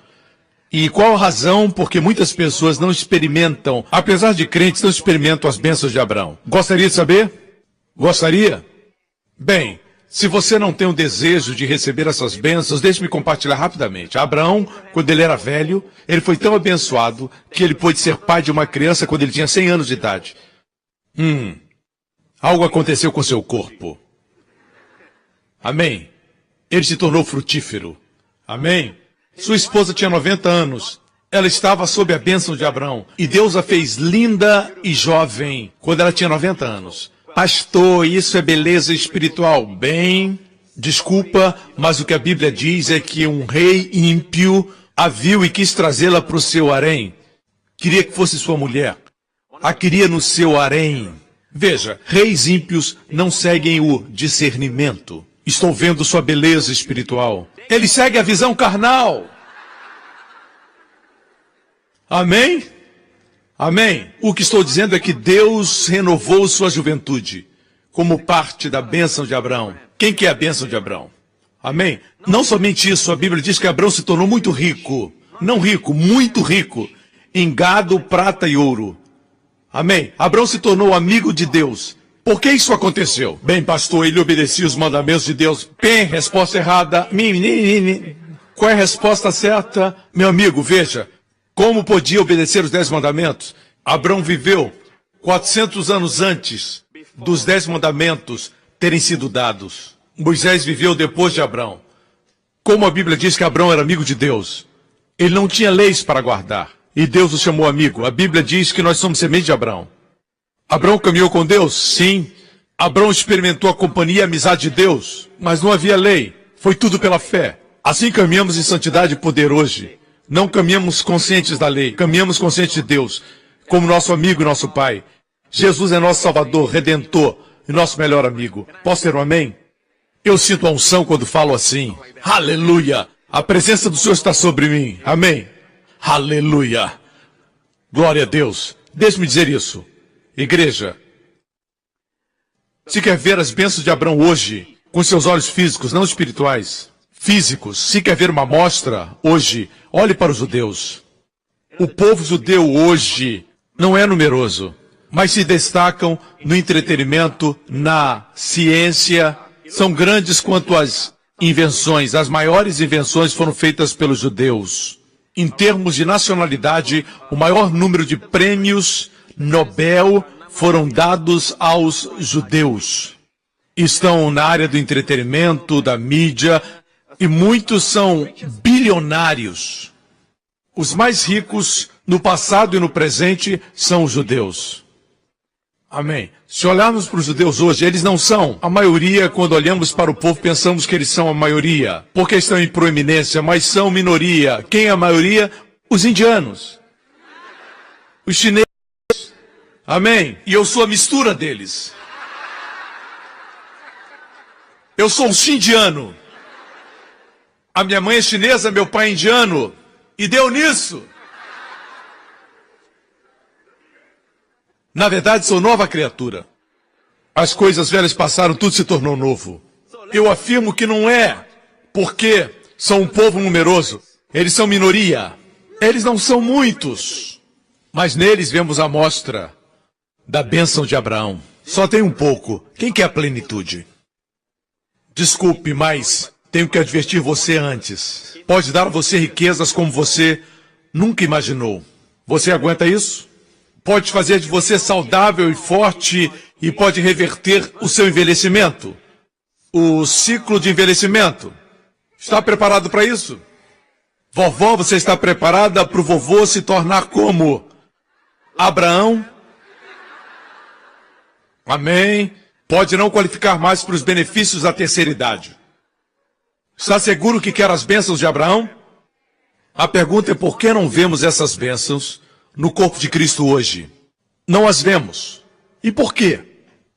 E qual a razão? Porque muitas pessoas não experimentam, apesar de crentes, não experimentam as bênçãos de Abraão. Gostaria de saber? Gostaria? Bem, se você não tem o desejo de receber essas bênçãos, deixe-me compartilhar rapidamente. Abraão, quando ele era velho, ele foi tão abençoado que ele pôde ser pai de uma criança quando ele tinha 100 anos de idade. Algo aconteceu com seu corpo. Amém? Ele se tornou frutífero. Amém? Sua esposa tinha 90 anos. Ela estava sob a bênção de Abraão. E Deus a fez linda e jovem quando ela tinha 90 anos. Pastor, isso é beleza espiritual. Bem, desculpa, mas o que a Bíblia diz é que um rei ímpio a viu e quis trazê-la para o seu harém. Queria que fosse sua mulher. A queria no seu harém. Veja, reis ímpios não seguem o discernimento. Estou vendo sua beleza espiritual. Ele segue a visão carnal. Amém? Amém. O que estou dizendo é que Deus renovou sua juventude como parte da bênção de Abraão. Quem que é a bênção de Abraão? Amém? Não somente isso, a Bíblia diz que Abraão se tornou muito rico. Não rico, muito rico. Em gado, prata e ouro. Amém? Abraão se tornou amigo de Deus. Por que isso aconteceu? Bem, pastor, ele obedecia os mandamentos de Deus. Bem, resposta errada. Qual é a resposta certa? Meu amigo, veja, como podia obedecer os 10 mandamentos? Abraão viveu 400 anos antes dos 10 mandamentos terem sido dados. Moisés viveu depois de Abraão. Como a Bíblia diz que Abraão era amigo de Deus, ele não tinha leis para guardar. E Deus o chamou amigo. A Bíblia diz que nós somos semente de Abraão. Abraão caminhou com Deus? Sim. Abraão experimentou a companhia e a amizade de Deus, mas não havia lei. Foi tudo pela fé. Assim caminhamos em santidade e poder hoje. Não caminhamos conscientes da lei, caminhamos conscientes de Deus, como nosso amigo e nosso Pai. Jesus é nosso Salvador, Redentor e nosso melhor amigo. Posso ter um amém? Eu sinto a unção quando falo assim. Aleluia! A presença do Senhor está sobre mim. Amém? Aleluia! Glória a Deus. Deixe-me dizer isso. Igreja, se quer ver as bênçãos de Abraão hoje, com seus olhos físicos, não espirituais, físicos, se quer ver uma amostra hoje, olhe para os judeus. O povo judeu hoje não é numeroso, mas se destacam no entretenimento, na ciência, são grandes quanto as invenções. As maiores invenções foram feitas pelos judeus. Em termos de nacionalidade, o maior número de prêmios Nobel foram dados aos judeus. Estão na área do entretenimento, da mídia, e muitos são bilionários. Os mais ricos no passado e no presente são os judeus. Amém. Se olharmos para os judeus hoje, eles não são a maioria. Quando olhamos para o povo, pensamos que eles são a maioria, porque estão em proeminência, mas são minoria. Quem é a maioria? Os indianos. Os chineses. Amém. E eu sou a mistura deles. Eu sou um xindiano. A minha mãe é chinesa, meu pai é indiano. E deu nisso. Na verdade, sou nova criatura. As coisas velhas passaram, tudo se tornou novo. Eu afirmo que não é porque são um povo numeroso. Eles são minoria. Eles não são muitos. Mas neles vemos a amostra da bênção de Abraão. Só tem um pouco. Quem quer a plenitude? Desculpe, mas tenho que advertir você antes. Pode dar a você riquezas como você nunca imaginou. Você aguenta isso? Pode fazer de você saudável e forte e pode reverter o seu envelhecimento. O ciclo de envelhecimento. Está preparado para isso? Vovó, você está preparada para o vovô se tornar como Abraão? Amém. Pode não qualificar mais para os benefícios da terceira idade. Está seguro que quer as bênçãos de Abraão? A pergunta é por que não vemos essas bênçãos no corpo de Cristo hoje? Não as vemos. E por quê?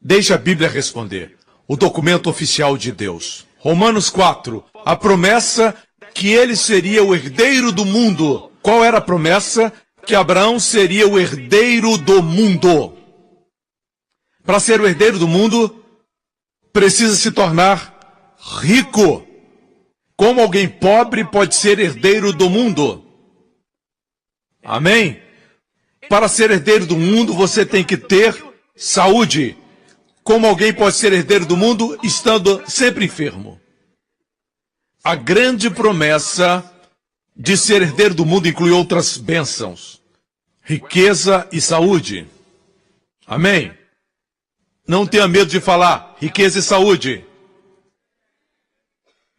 Deixe a Bíblia responder. O documento oficial de Deus. Romanos 4. A promessa que ele seria o herdeiro do mundo. Qual era a promessa? Que Abraão seria o herdeiro do mundo. Para ser o herdeiro do mundo, precisa se tornar rico. Como alguém pobre pode ser herdeiro do mundo? Amém? Para ser herdeiro do mundo, você tem que ter saúde. Como alguém pode ser herdeiro do mundo estando sempre enfermo? A grande promessa de ser herdeiro do mundo inclui outras bênçãos. Riqueza e saúde. Amém? Não tenha medo de falar riqueza e saúde.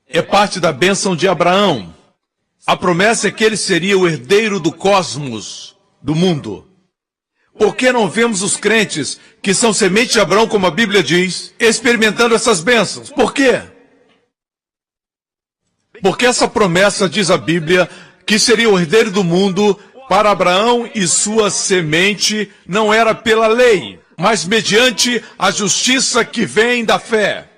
É parte da bênção de Abraão. A promessa é que ele seria o herdeiro do cosmos, do mundo. Por que não vemos os crentes, que são semente de Abraão, como a Bíblia diz, experimentando essas bênçãos? Por quê? Porque essa promessa, diz a Bíblia, que seria o herdeiro do mundo para Abraão e sua semente, não era pela lei, mas mediante a justiça que vem da fé.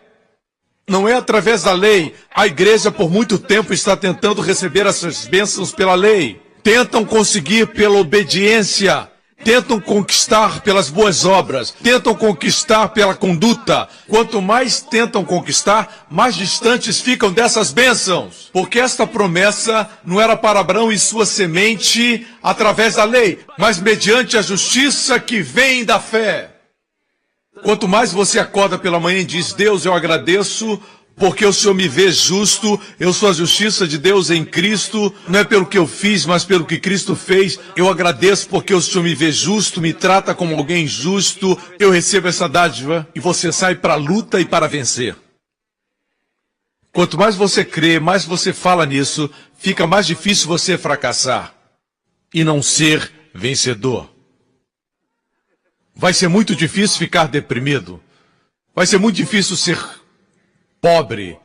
Não é através da lei. A igreja por muito tempo está tentando receber essas bênçãos pela lei. Tentam conseguir pela obediência. Tentam conquistar pelas boas obras. Tentam conquistar pela conduta. Quanto mais tentam conquistar, mais distantes ficam dessas bênçãos. Porque esta promessa não era para Abraão e sua semente através da lei, mas mediante a justiça que vem da fé. Quanto mais você acorda pela manhã e diz, Deus, eu agradeço, porque o Senhor me vê justo, eu sou a justiça de Deus em Cristo, não é pelo que eu fiz, mas pelo que Cristo fez. Eu agradeço porque o Senhor me vê justo, me trata como alguém justo, eu recebo essa dádiva e você sai para a luta e para vencer. Quanto mais você crê, mais você fala nisso, fica mais difícil você fracassar e não ser vencedor. Vai ser muito difícil ficar deprimido. Vai ser muito difícil ser pobre,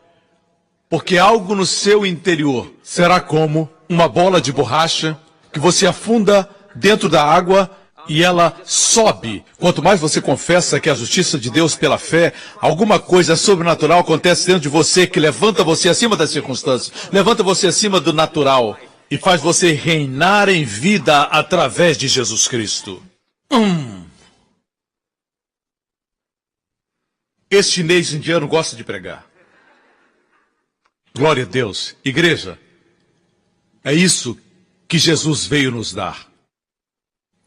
porque algo no seu interior será como uma bola de borracha que você afunda dentro da água e ela sobe. Quanto mais você confessa que é a justiça de Deus pela fé, alguma coisa sobrenatural acontece dentro de você que levanta você acima das circunstâncias, levanta você acima do natural e faz você reinar em vida através de Jesus Cristo. Esse chinês indiano gosta de pregar. Glória a Deus. Igreja, é isso que Jesus veio nos dar.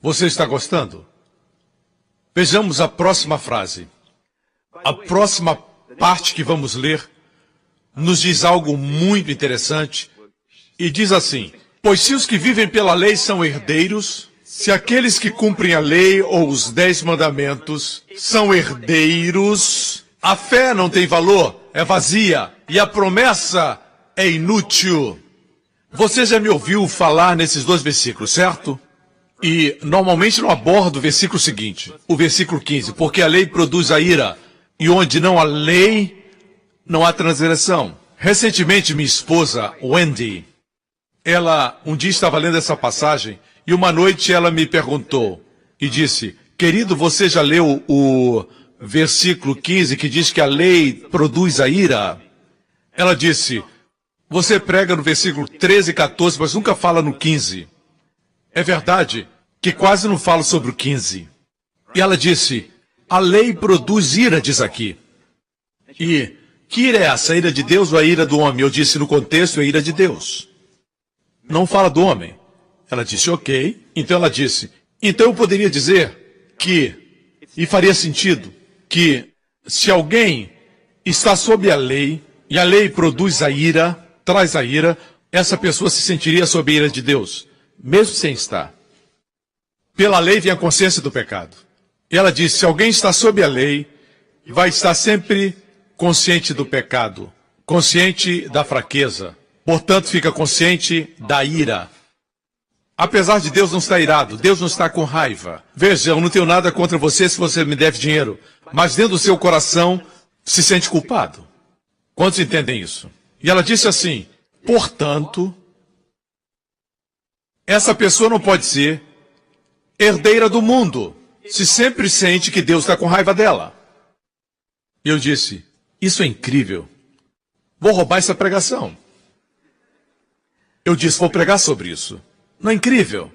Você está gostando? Vejamos a próxima frase. A próxima parte que vamos ler nos diz algo muito interessante e diz assim: pois se os que vivem pela lei são herdeiros, se aqueles que cumprem a lei ou os 10 mandamentos são herdeiros, a fé não tem valor, é vazia, e a promessa é inútil. Você já me ouviu falar nesses 2 versículos, certo? E normalmente não abordo o versículo seguinte, o versículo 15, porque a lei produz a ira, e onde não há lei, não há transgressão. Recentemente minha esposa, Wendy, ela um dia estava lendo essa passagem, e uma noite ela me perguntou, e disse, querido, você já leu o versículo 15 que diz que a lei produz a ira? Ela disse, você prega no versículo 13 e 14, mas nunca fala no 15. É verdade que quase não falo sobre o 15. E ela disse, a lei produz ira, diz aqui. E que ira é essa? A ira de Deus ou a ira do homem? Eu disse, no contexto, é a ira de Deus. Não fala do homem. Ela disse, ok. Então ela disse, então eu poderia dizer que, e faria sentido, que se alguém está sob a lei, e a lei produz a ira, traz a ira, essa pessoa se sentiria sob a ira de Deus, mesmo sem estar. Pela lei vem a consciência do pecado. E ela disse, se alguém está sob a lei, vai estar sempre consciente do pecado, consciente da fraqueza, portanto fica consciente da ira. Apesar de Deus não estar irado, Deus não está com raiva. Veja, eu não tenho nada contra você se você me deve dinheiro, mas dentro do seu coração se sente culpado. Quantos entendem isso? E ela disse assim, portanto, essa pessoa não pode ser herdeira do mundo, se sempre sente que Deus está com raiva dela. E eu disse, isso é incrível. Vou roubar essa pregação. Eu disse, vou pregar sobre isso. Não é incrível?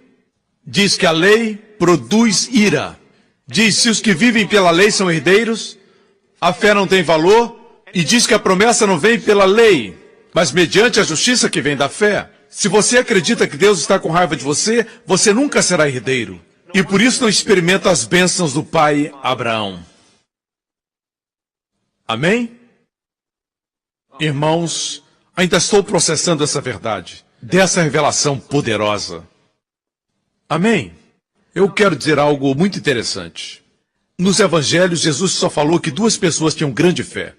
Diz que a lei produz ira. Diz, se os que vivem pela lei são herdeiros, a fé não tem valor, e diz que a promessa não vem pela lei, mas mediante a justiça que vem da fé. Se você acredita que Deus está com raiva de você, você nunca será herdeiro. E por isso não experimenta as bênçãos do pai Abraão. Amém? Irmãos, ainda estou processando essa verdade, dessa revelação poderosa. Amém? Eu quero dizer algo muito interessante. Nos evangelhos, Jesus só falou que 2 pessoas tinham grande fé.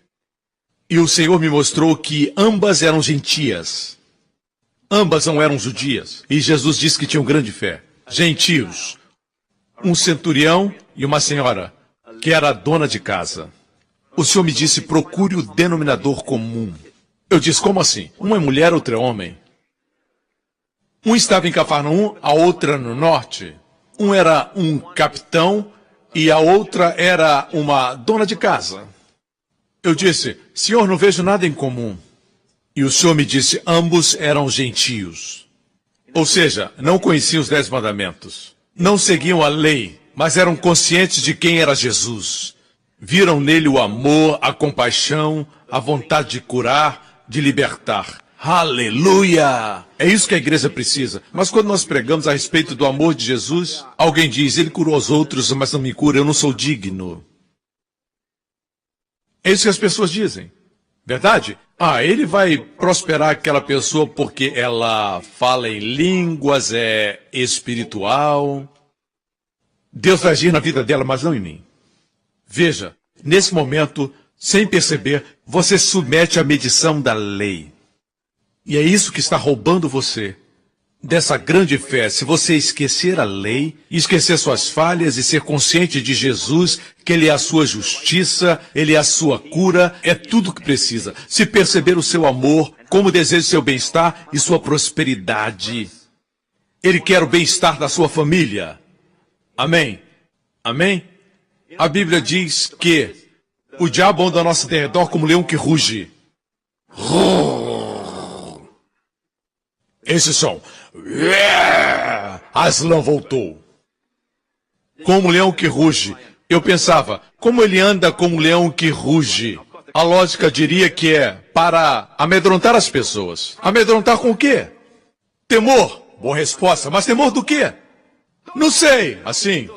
E o Senhor me mostrou que ambas eram gentias. Ambas não eram judias. E Jesus disse que tinham grande fé. Gentios. Um centurião e uma senhora, que era a dona de casa. O Senhor me disse, procure o denominador comum. Eu disse, como assim? Uma é mulher, outra é homem. Um estava em Cafarnaum, a outra no norte. Um era um capitão e a outra era uma dona de casa. Eu disse, Senhor, não vejo nada em comum. E o Senhor me disse, ambos eram gentios. Ou seja, não conheciam os 10 mandamentos. Não seguiam a lei, mas eram conscientes de quem era Jesus. Viram nele o amor, a compaixão, a vontade de curar, de libertar. Aleluia! É isso que a igreja precisa. Mas quando nós pregamos a respeito do amor de Jesus, alguém diz, ele curou os outros, mas não me cura, eu não sou digno. É isso que as pessoas dizem. Verdade? Ele vai prosperar aquela pessoa porque ela fala em línguas, é espiritual. Deus vai agir na vida dela, mas não em mim. Veja, nesse momento, sem perceber, você se submete à medição da lei. E é isso que está roubando você dessa grande fé. Se você esquecer a lei, esquecer suas falhas e ser consciente de Jesus, que Ele é a sua justiça, Ele é a sua cura, é tudo o que precisa. Se perceber o seu amor, como deseja o seu bem-estar e sua prosperidade. Ele quer o bem-estar da sua família. Amém? Amém? A Bíblia diz que o diabo anda ao nosso derredor como um leão que ruge. Esse som. Aslan voltou. Como um leão que ruge. Eu pensava, como ele anda como um leão que ruge? A lógica diria que é para amedrontar as pessoas. Amedrontar com o quê? Temor. Boa resposta. Mas temor do quê? Não sei. Assim,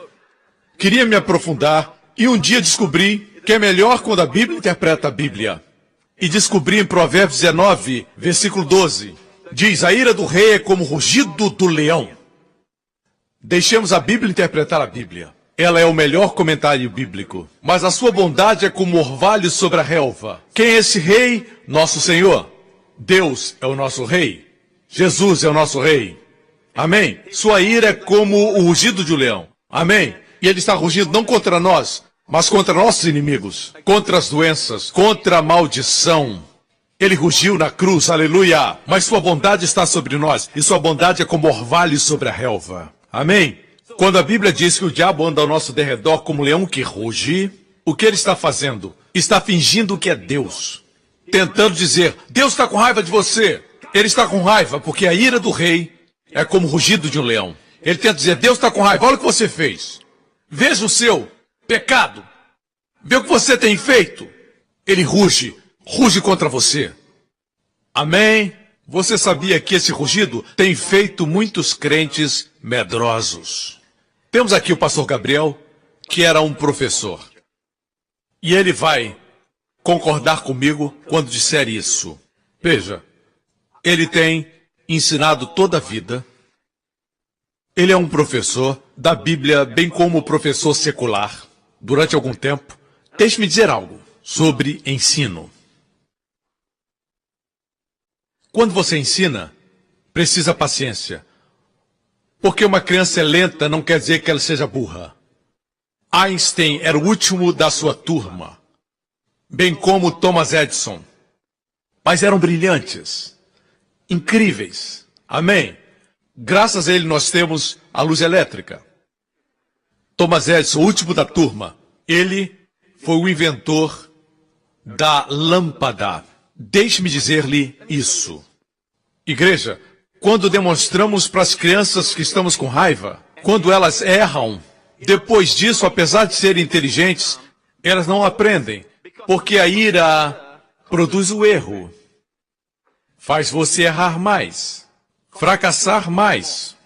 queria me aprofundar e um dia descobri que é melhor quando a Bíblia interpreta a Bíblia. E descobri em Provérbios 19, versículo 12. Diz, a ira do rei é como o rugido do leão. Deixemos a Bíblia interpretar a Bíblia. Ela é o melhor comentário bíblico. Mas a sua bondade é como orvalho sobre a relva. Quem é esse rei? Nosso Senhor. Deus é o nosso rei. Jesus é o nosso rei. Amém? Sua ira é como o rugido de um leão. Amém? E ele está rugindo não contra nós, mas contra nossos inimigos. Contra as doenças, contra a maldição. Ele rugiu na cruz, aleluia. Mas sua bondade está sobre nós. E sua bondade é como orvalho sobre a relva. Amém? Quando a Bíblia diz que o diabo anda ao nosso derredor como um leão que ruge, o que ele está fazendo? Está fingindo que é Deus. Tentando dizer, Deus está com raiva de você. Ele está com raiva porque a ira do rei é como o rugido de um leão. Ele tenta dizer, Deus está com raiva, olha o que você fez. Veja o seu pecado. Vê o que você tem feito. Ele ruge contra você. Amém? Você sabia que esse rugido tem feito muitos crentes medrosos? Temos aqui o pastor Gabriel, que era um professor. E ele vai concordar comigo quando disser isso. Veja, ele tem ensinado toda a vida. Ele é um professor da Bíblia, bem como professor secular, durante algum tempo. Deixe-me dizer algo sobre ensino. Quando você ensina, precisa paciência. Porque uma criança é lenta não quer dizer que ela seja burra. Einstein era o último da sua turma, bem como Thomas Edison. Mas eram brilhantes, incríveis. Amém? Graças a ele nós temos a luz elétrica. Thomas Edison, o último da turma, ele foi o inventor da lâmpada. Deixe-me dizer-lhe isso. Igreja, quando demonstramos para as crianças que estamos com raiva, quando elas erram, depois disso, apesar de serem inteligentes, elas não aprendem, porque a ira produz o erro. Faz você errar mais, fracassar mais.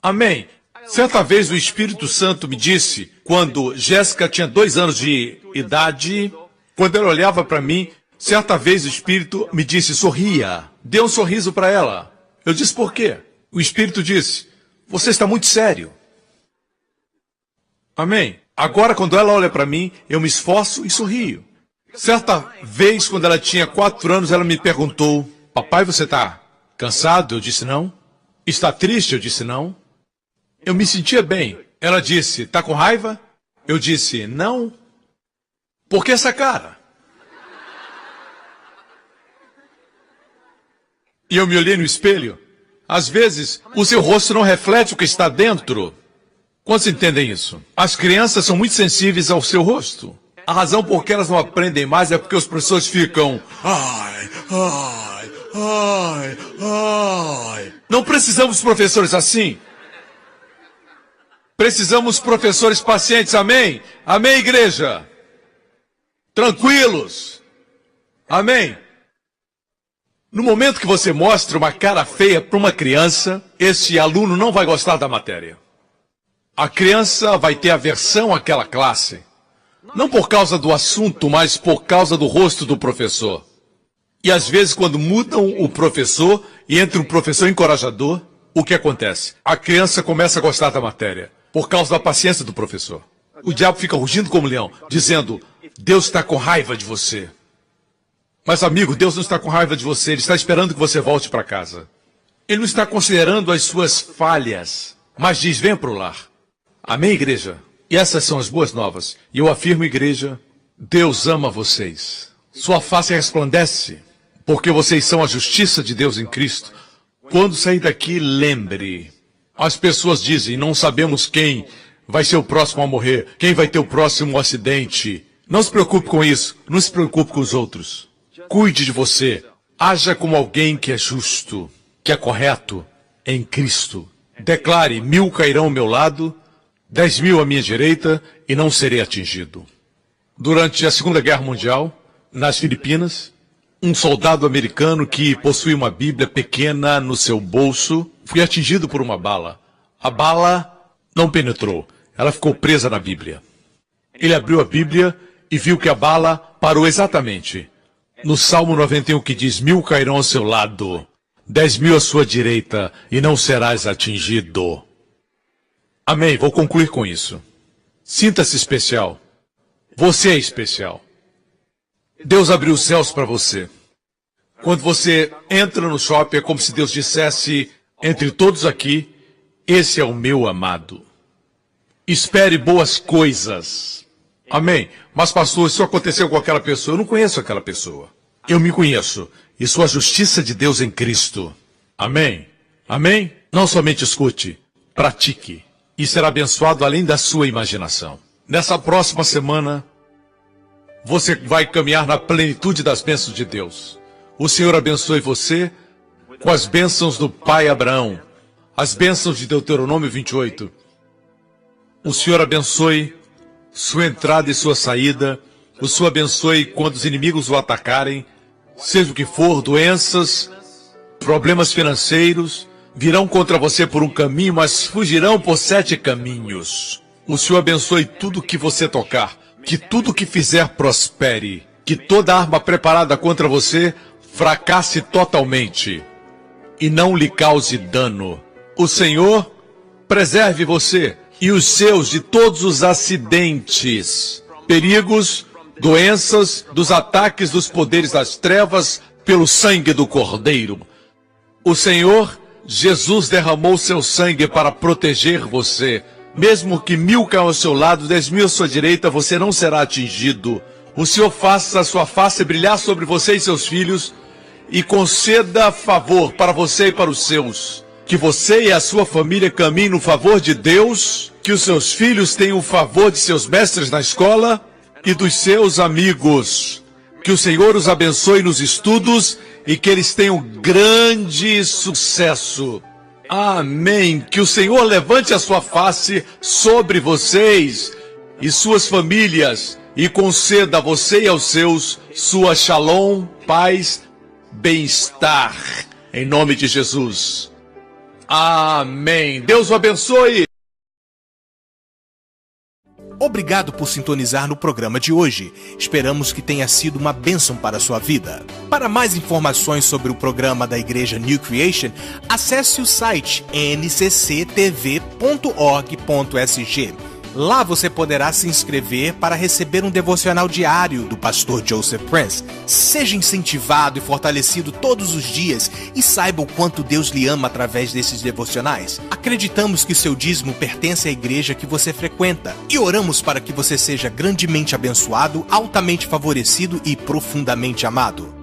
Amém? Certa vez o Espírito Santo me disse, quando Jéssica tinha 2 anos de idade, quando ela olhava para mim, certa vez o Espírito me disse, sorria, dê um sorriso para ela. Eu disse, por quê? O Espírito disse, você está muito sério. Amém? Agora, quando ela olha para mim, eu me esforço e sorrio. Certa vez, quando ela tinha 4 anos, ela me perguntou, papai, você está cansado? Eu disse, não. Está triste? Eu disse, não. Eu me sentia bem. Ela disse, está com raiva? Eu disse, não. Por que essa cara? E eu me olhei no espelho. Às vezes, o seu rosto não reflete o que está dentro. Quantos entendem isso? As crianças são muito sensíveis ao seu rosto. A razão por que elas não aprendem mais é porque os professores ficam... Ai, ai, ai, ai. Não precisamos de professores assim. Precisamos de professores pacientes, amém? Amém, igreja? Tranquilos. Amém? No momento que você mostra uma cara feia para uma criança, esse aluno não vai gostar da matéria. A criança vai ter aversão àquela classe. Não por causa do assunto, mas por causa do rosto do professor. E às vezes, quando mudam o professor e entra um professor encorajador, o que acontece? A criança começa a gostar da matéria, por causa da paciência do professor. O diabo fica rugindo como leão, dizendo: Deus está com raiva de você. Mas, amigo, Deus não está com raiva de você, Ele está esperando que você volte para casa. Ele não está considerando as suas falhas, mas diz: venha para o lar. Amém, igreja? E essas são as boas novas. E eu afirmo, igreja, Deus ama vocês. Sua face resplandece, porque vocês são a justiça de Deus em Cristo. Quando sair daqui, lembre. As pessoas dizem: não sabemos quem vai ser o próximo a morrer, quem vai ter o próximo acidente. Não se preocupe com isso, não se preocupe com os outros. Cuide de você. Haja como alguém que é justo, que é correto em Cristo. Declare: 1000 cairão ao meu lado, 10.000 à minha direita, e não serei atingido. Durante a Segunda Guerra Mundial, nas Filipinas, um soldado americano que possui uma Bíblia pequena no seu bolso foi atingido por uma bala. A bala não penetrou, ela ficou presa na Bíblia. Ele abriu a Bíblia e viu que a bala parou exatamente no Salmo 91, que diz: 1000 cairão ao seu lado, 10.000 à sua direita, e não serás atingido. Amém, vou concluir com isso. Sinta-se especial. Você é especial. Deus abriu os céus para você. Quando você entra no shopping, é como se Deus dissesse: entre todos aqui, esse é o meu amado. Espere boas coisas. Amém. Mas, pastor, isso aconteceu com aquela pessoa. Eu não conheço aquela pessoa. Eu me conheço. E sou a justiça de Deus em Cristo. Amém. Amém? Não somente escute, pratique. E será abençoado além da sua imaginação. Nessa próxima semana, você vai caminhar na plenitude das bênçãos de Deus. O Senhor abençoe você com as bênçãos do pai Abraão, as bênçãos de Deuteronômio 28. O Senhor abençoe sua entrada e sua saída. O Senhor abençoe quando os inimigos o atacarem, seja o que for, doenças, problemas financeiros, virão contra você por um caminho, mas fugirão por 7 caminhos. O Senhor abençoe tudo que você tocar, que tudo que fizer prospere, que toda arma preparada contra você fracasse totalmente e não lhe cause dano. O Senhor preserve você e os seus de todos os acidentes, perigos, doenças, dos ataques dos poderes das trevas, pelo sangue do Cordeiro. O Senhor Jesus derramou seu sangue para proteger você. Mesmo que 1000 caiam ao seu lado, 10.000 à sua direita, você não será atingido. O Senhor faça a sua face brilhar sobre você e seus filhos e conceda favor para você e para os seus. Que você e a sua família caminhem no favor de Deus, que os seus filhos tenham o favor de seus mestres na escola e dos seus amigos. Que o Senhor os abençoe nos estudos e que eles tenham grande sucesso. Amém. Que o Senhor levante a sua face sobre vocês e suas famílias e conceda a você e aos seus sua shalom, paz, bem-estar. Em nome de Jesus. Amém. Deus o abençoe. Obrigado por sintonizar no programa de hoje. Esperamos que tenha sido uma bênção para a sua vida. Para mais informações sobre o programa da Igreja New Creation, acesse o site ncctv.org.sg. Lá você poderá se inscrever para receber um devocional diário do pastor Joseph Prince. Seja incentivado e fortalecido todos os dias e saiba o quanto Deus lhe ama através desses devocionais. Acreditamos que seu dízimo pertence à igreja que você frequenta e oramos para que você seja grandemente abençoado, altamente favorecido e profundamente amado.